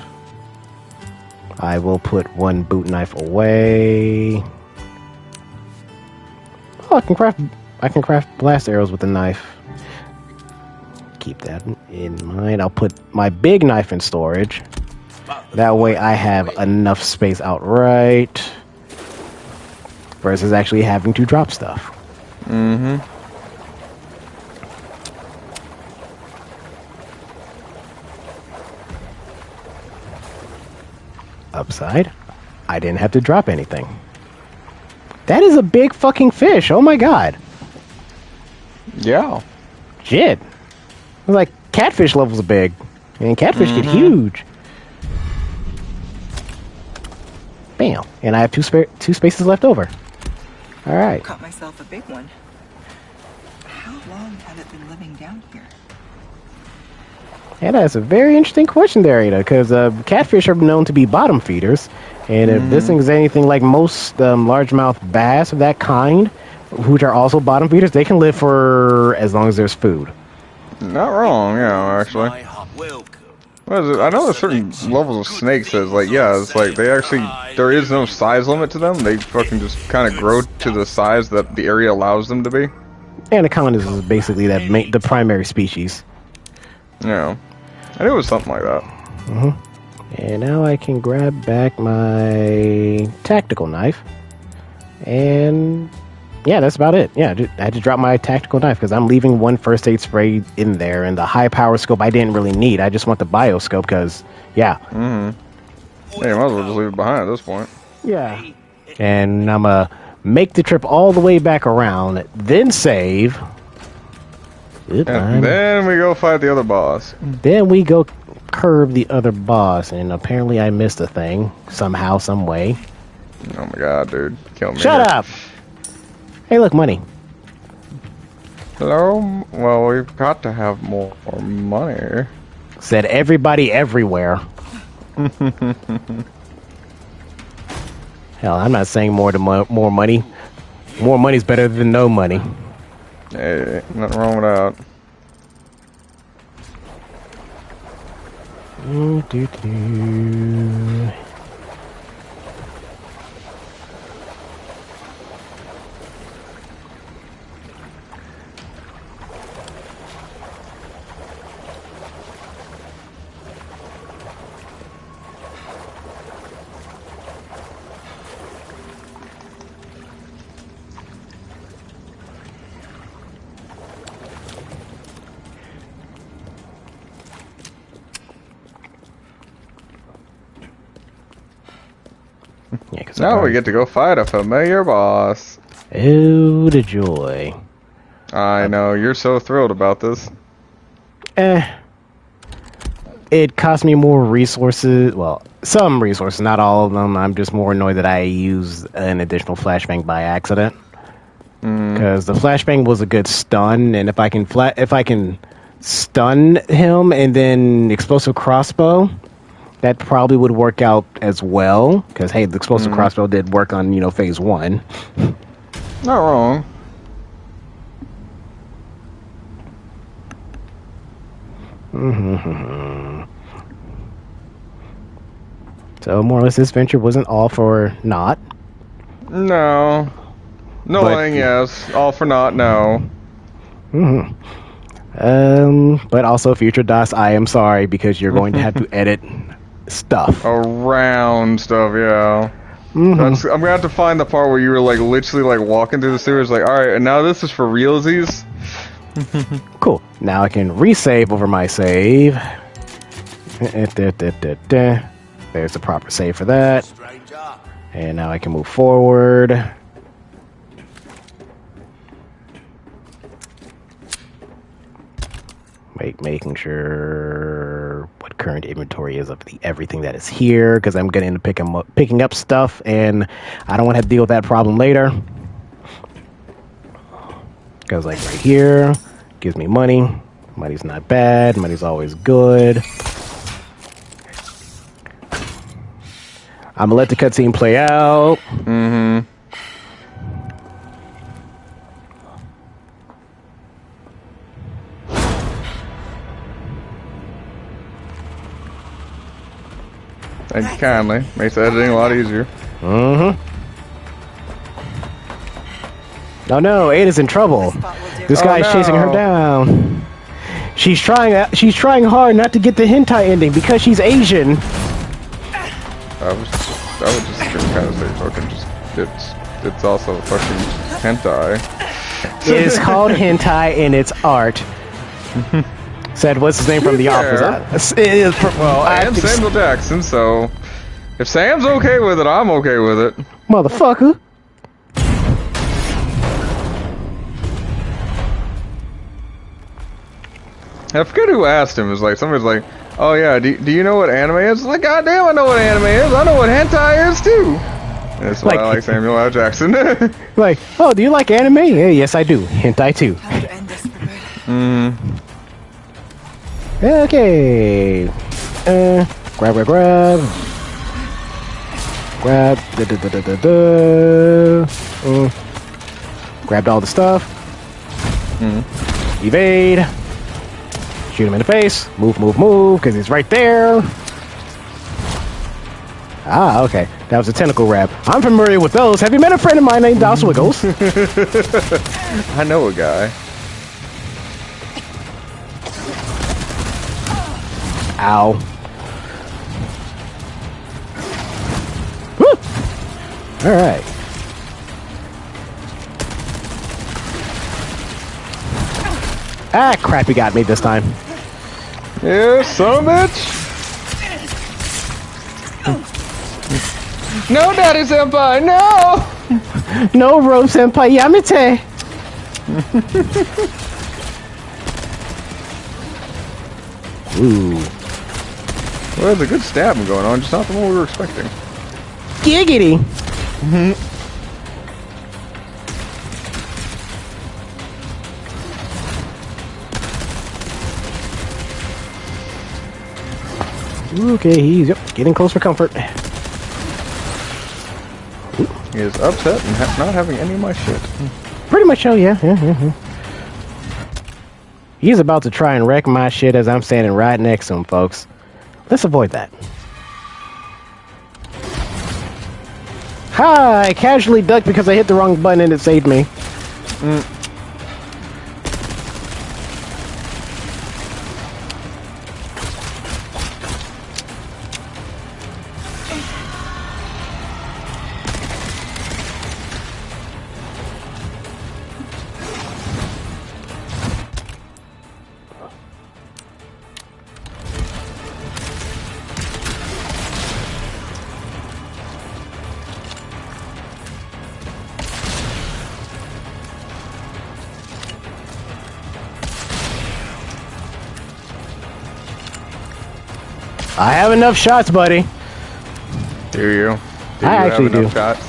S1: I will put 1 boot knife away. Oh, I can craft blast arrows with a knife. Keep that in mind. I'll put my big knife in storage. That way I have enough space outright. Versus actually having to drop stuff. Upside, I didn't have to drop anything. That is a big fucking fish. Oh my god.
S2: Yeah.
S1: Shit. Like, catfish levels are big. And catfish get huge. Bam. And I have 2 spaces left over. Alright.
S4: Caught myself a big one. How long have it been living down here?
S1: Yeah, that's a very interesting question there, Ada, because catfish are known to be bottom feeders. And if this thing is anything like most largemouth bass of that kind, which are also bottom feeders, they can live for as long as there's food.
S2: Not wrong, yeah, actually. What is it? I know there's certain levels of snakes that's like, yeah, it's like they actually, there is no size limit to them. They fucking just kind of grow to the size that the area allows them to be.
S1: Anacondas is basically the primary species.
S2: Yeah. I knew it was something like that.
S1: And now I can grab back my tactical knife. And yeah, that's about it. Yeah, I had to drop my tactical knife because I'm leaving one first aid spray in there, and the high power scope I didn't really need. I just want the bioscope because, yeah.
S2: Mm-hmm. Yeah, you might as well just leave it behind at this point.
S1: Yeah. And I'm going to make the trip all the way back around, then save.
S2: And then we go fight the other boss.
S1: Then we go curve the other boss, and apparently I missed a thing somehow, some way.
S2: Oh my god, dude. Kill me.
S1: Shut up! Hey, look, money.
S2: Hello? Well, we've got to have more money.
S1: Said everybody everywhere. Hell, I'm not saying more money. More money's better than no money.
S2: Hey, nothing wrong with that.
S1: Yeah, cause
S2: Now we get to go fight a familiar boss.
S1: Oh, the joy.
S2: I know, you're so thrilled about this.
S1: It cost me more resources. Well, some resources, not all of them. I'm just more annoyed that I used an additional flashbang by accident. Because the flashbang was a good stun, and if I can stun him and then explosive crossbow, that probably would work out as well. Because hey, the explosive crossbow did work on phase 1.
S2: Not wrong.
S1: So more or less, this venture wasn't all for naught.
S2: No. Knowing, yes. All for naught, no.
S1: But also, future DOS, I am sorry because you're going to have to edit stuff.
S2: Around stuff, yeah. I'm gonna have to find the part where you were literally walking through the sewers, alright, and now this is for realsies.
S1: Cool. Now I can resave over my save. There's the proper save for that. And now I can move forward. Making sure what current inventory is of everything that is here, because I'm going to end up picking up stuff, and I don't want to have to deal with that problem later. Because right here gives me money. Money's not bad. Money's always good. I'm gonna let the cutscene play out.
S2: Thank you kindly. Makes editing a lot easier.
S1: Oh no, Ada's in trouble. This guy's chasing her down. She's trying hard not to get the hentai ending because she's Asian.
S2: I would just kind of say it's also fucking hentai.
S1: It is called hentai and it's art. Said, what's his name from The Office?
S2: I am Samuel Jackson, so if Sam's okay with it, I'm okay with it.
S1: Motherfucker.
S2: I forget who asked him. It was somebody's like, oh yeah, do you know what anime is? Like, goddamn, I know what anime is. I know what hentai is too. And that's why I like Samuel L. Jackson.
S1: Oh, do you like anime? Yeah, yes, I do. Hentai too.
S4: Time to end this for good.
S1: Okay. Grab. Grabbed all the stuff. Evade. Shoot him in the face. Move, because he's right there. Ah, okay. That was a tentacle grab. I'm familiar with those. Have you met a friend of mine named Dos Wiggles?
S2: I know a guy.
S1: Ow. All right. Ah, crap! He got me this time.
S2: Yeah, son of a bitch! No, Daddy Senpai, no!
S1: No, Rope Senpai, Yamete. Ooh.
S2: Well, there's a good stabbing going on, just not the one we were expecting.
S1: Giggity. Okay, he's getting close for comfort.
S2: He is upset and not having any of my shit.
S1: Pretty much so, yeah. He's about to try and wreck my shit as I'm standing right next to him, folks. Let's avoid that. Ha! I casually ducked because I hit the wrong button and it saved me. I have enough shots, buddy.
S2: Do you?
S1: I actually do.
S2: Shots?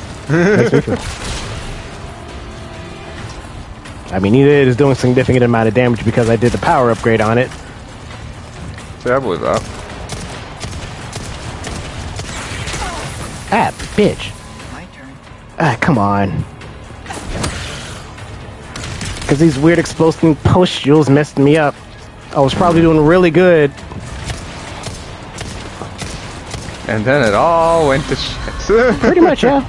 S1: I mean, either it is doing a significant amount of damage because I did the power upgrade on it.
S2: See, I believe that.
S1: Ah, bitch.
S4: My turn.
S1: Ah, come on. Because these weird exploding pustules messed me up. I was probably doing really good.
S2: And then it all went to shit.
S1: Pretty much, yeah.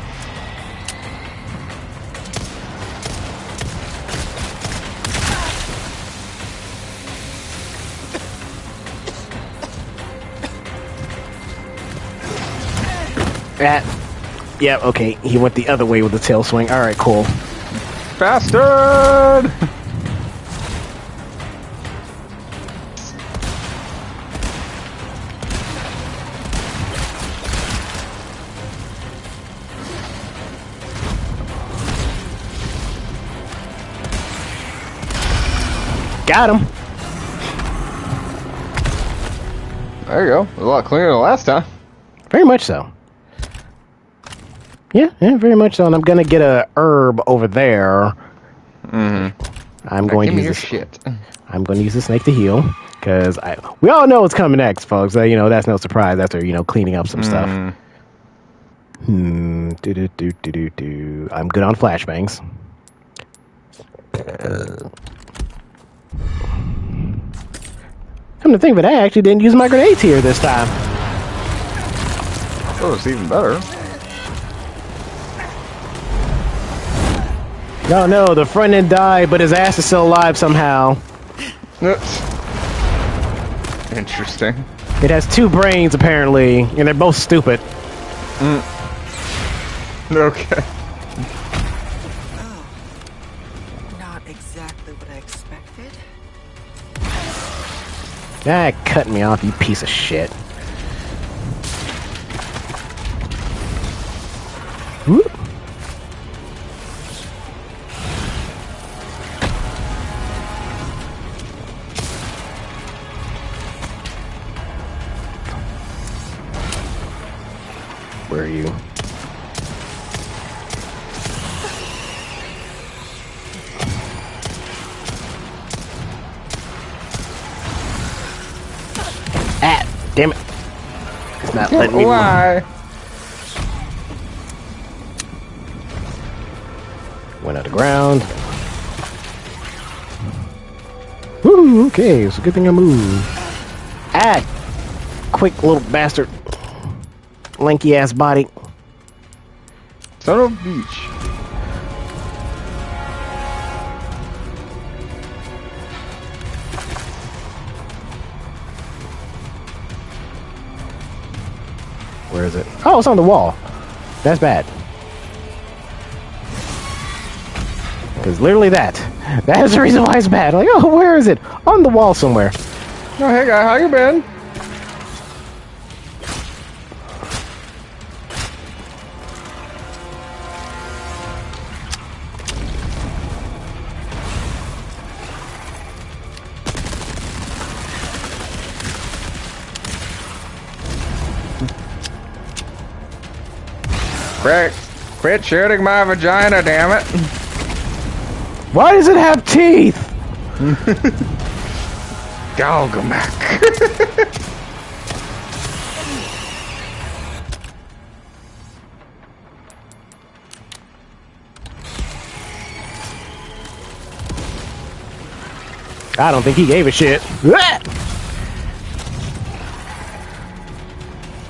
S1: Yeah, okay. He went the other way with the tail swing. Alright, cool.
S2: Bastard!
S1: Got him.
S2: There you go. A lot cleaner than last time.
S1: Very much so. Yeah, very much so. And I'm gonna get a herb over there. I'm going to
S2: Give me
S1: use
S2: your
S1: this.
S2: shit.
S1: I'm going to use the snake to heal because we all know what's coming next, folks. You know, that's no surprise after cleaning up some stuff. I'm good on flashbangs. Come to think of it, I actually didn't use my grenades here this time.
S2: Oh, it's even better.
S1: No, the front end died, but his ass is still alive somehow.
S2: Interesting.
S1: It has 2 brains, apparently, and they're both stupid.
S2: Okay.
S4: Oh, not exactly what I expected.
S1: Ah, cut me off, you piece of shit. Whoop. Where are you? Ah, damn it. It's not letting me.
S2: Why?
S1: Went out of ground. Woo, okay, it's a good thing I moved. Ah! Quick little bastard. Lanky ass body.
S2: Son of a beach.
S1: Where is it? Oh, it's on the wall. That's bad. Because literally that is the reason why it's bad. Like, oh, where is it? On the wall somewhere.
S2: Oh, hey guy, how you been? Quit shooting my vagina, damn it.
S1: Why does it have teeth?
S2: Galgamak.
S1: I don't think he gave a shit.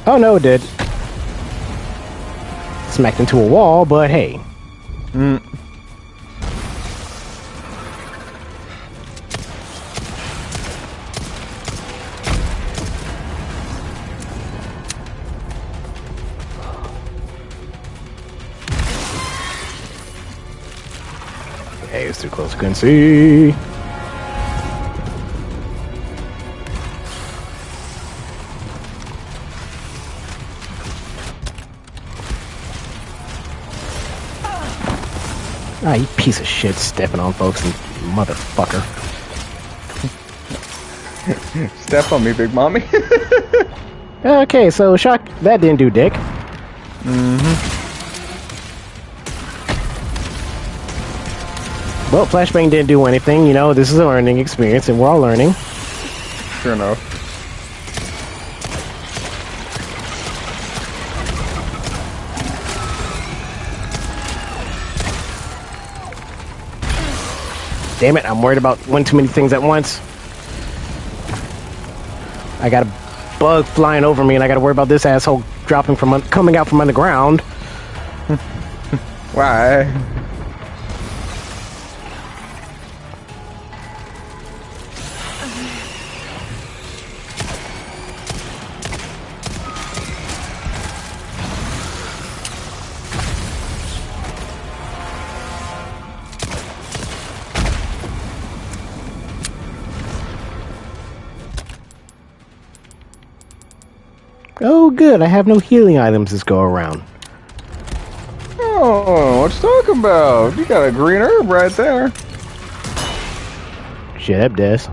S1: Oh no, it did. Smacked into a wall, but hey. Hey, it's too close, couldn't see. Ah, you piece of shit stepping on folks, and motherfucker.
S2: Step on me, big mommy.
S1: Okay, so shock that didn't do dick. Well, flashbang didn't do anything. You know, this is a learning experience, and we're all learning.
S2: Sure enough.
S1: Damn it, I'm worried about one too many things at once. I got a bug flying over me, and I got to worry about this asshole dropping from coming out from underground.
S2: Why?
S1: Oh, good. I have no healing items this go around.
S2: Oh, what you talking about? You got a green herb right there.
S1: Shut up, Des.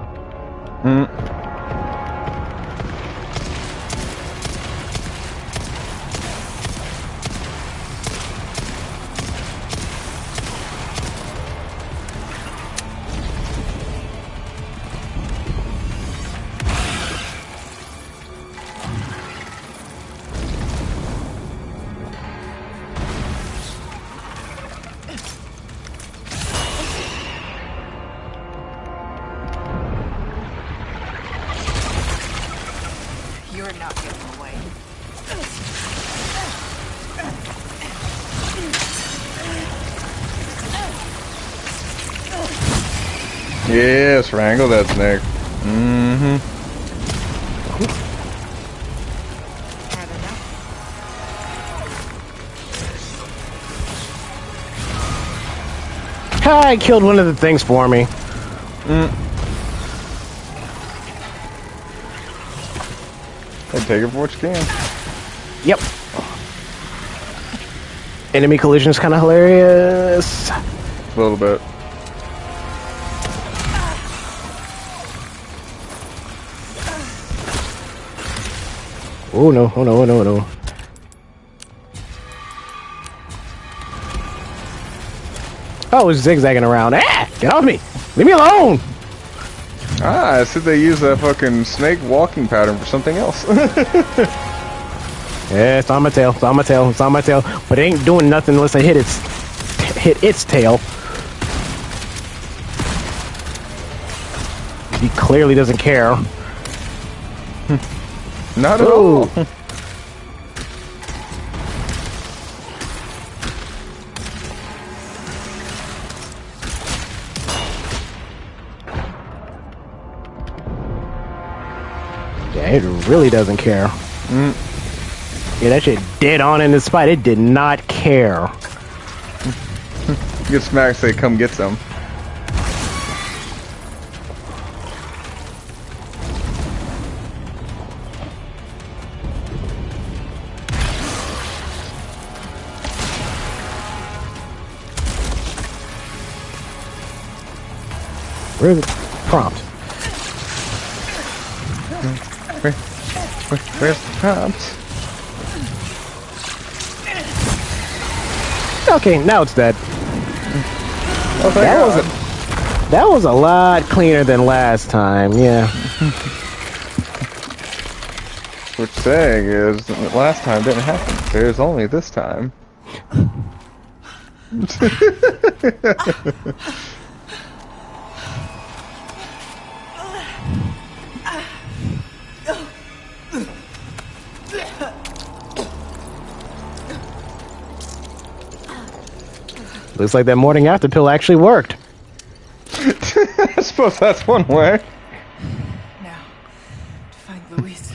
S4: You're not getting away.
S2: Yes, wrangle that snake.
S4: Had enough?
S1: I killed one of the things for me.
S2: Hey, take it for what you can.
S1: Yep. Enemy collision is kind of hilarious.
S2: A little bit.
S1: Oh no, oh no, oh no, oh no. Oh, it's zigzagging around. Ah! Get off me! Leave me alone!
S2: Ah, I said they use that fucking snake walking pattern for something else.
S1: Yeah, it's on my tail, it's on my tail, it's on my tail. But it ain't doing nothing unless I hit its tail. He clearly doesn't care.
S2: Not at
S1: Ooh.
S2: all.
S1: Yeah, it really doesn't care. Yeah, that shit dead on in the spot. It did not care.
S2: Get smacked, say, come get some.
S1: Where's the prompt?
S2: Where's the prompt?
S1: Okay, now it's dead.
S2: Oh, thank God.
S1: That was a lot cleaner than last time, yeah.
S2: What's saying is, last time didn't happen. There's only this time.
S1: Looks like that morning after pill actually worked.
S2: I suppose that's one way.
S4: Now, to find Louise.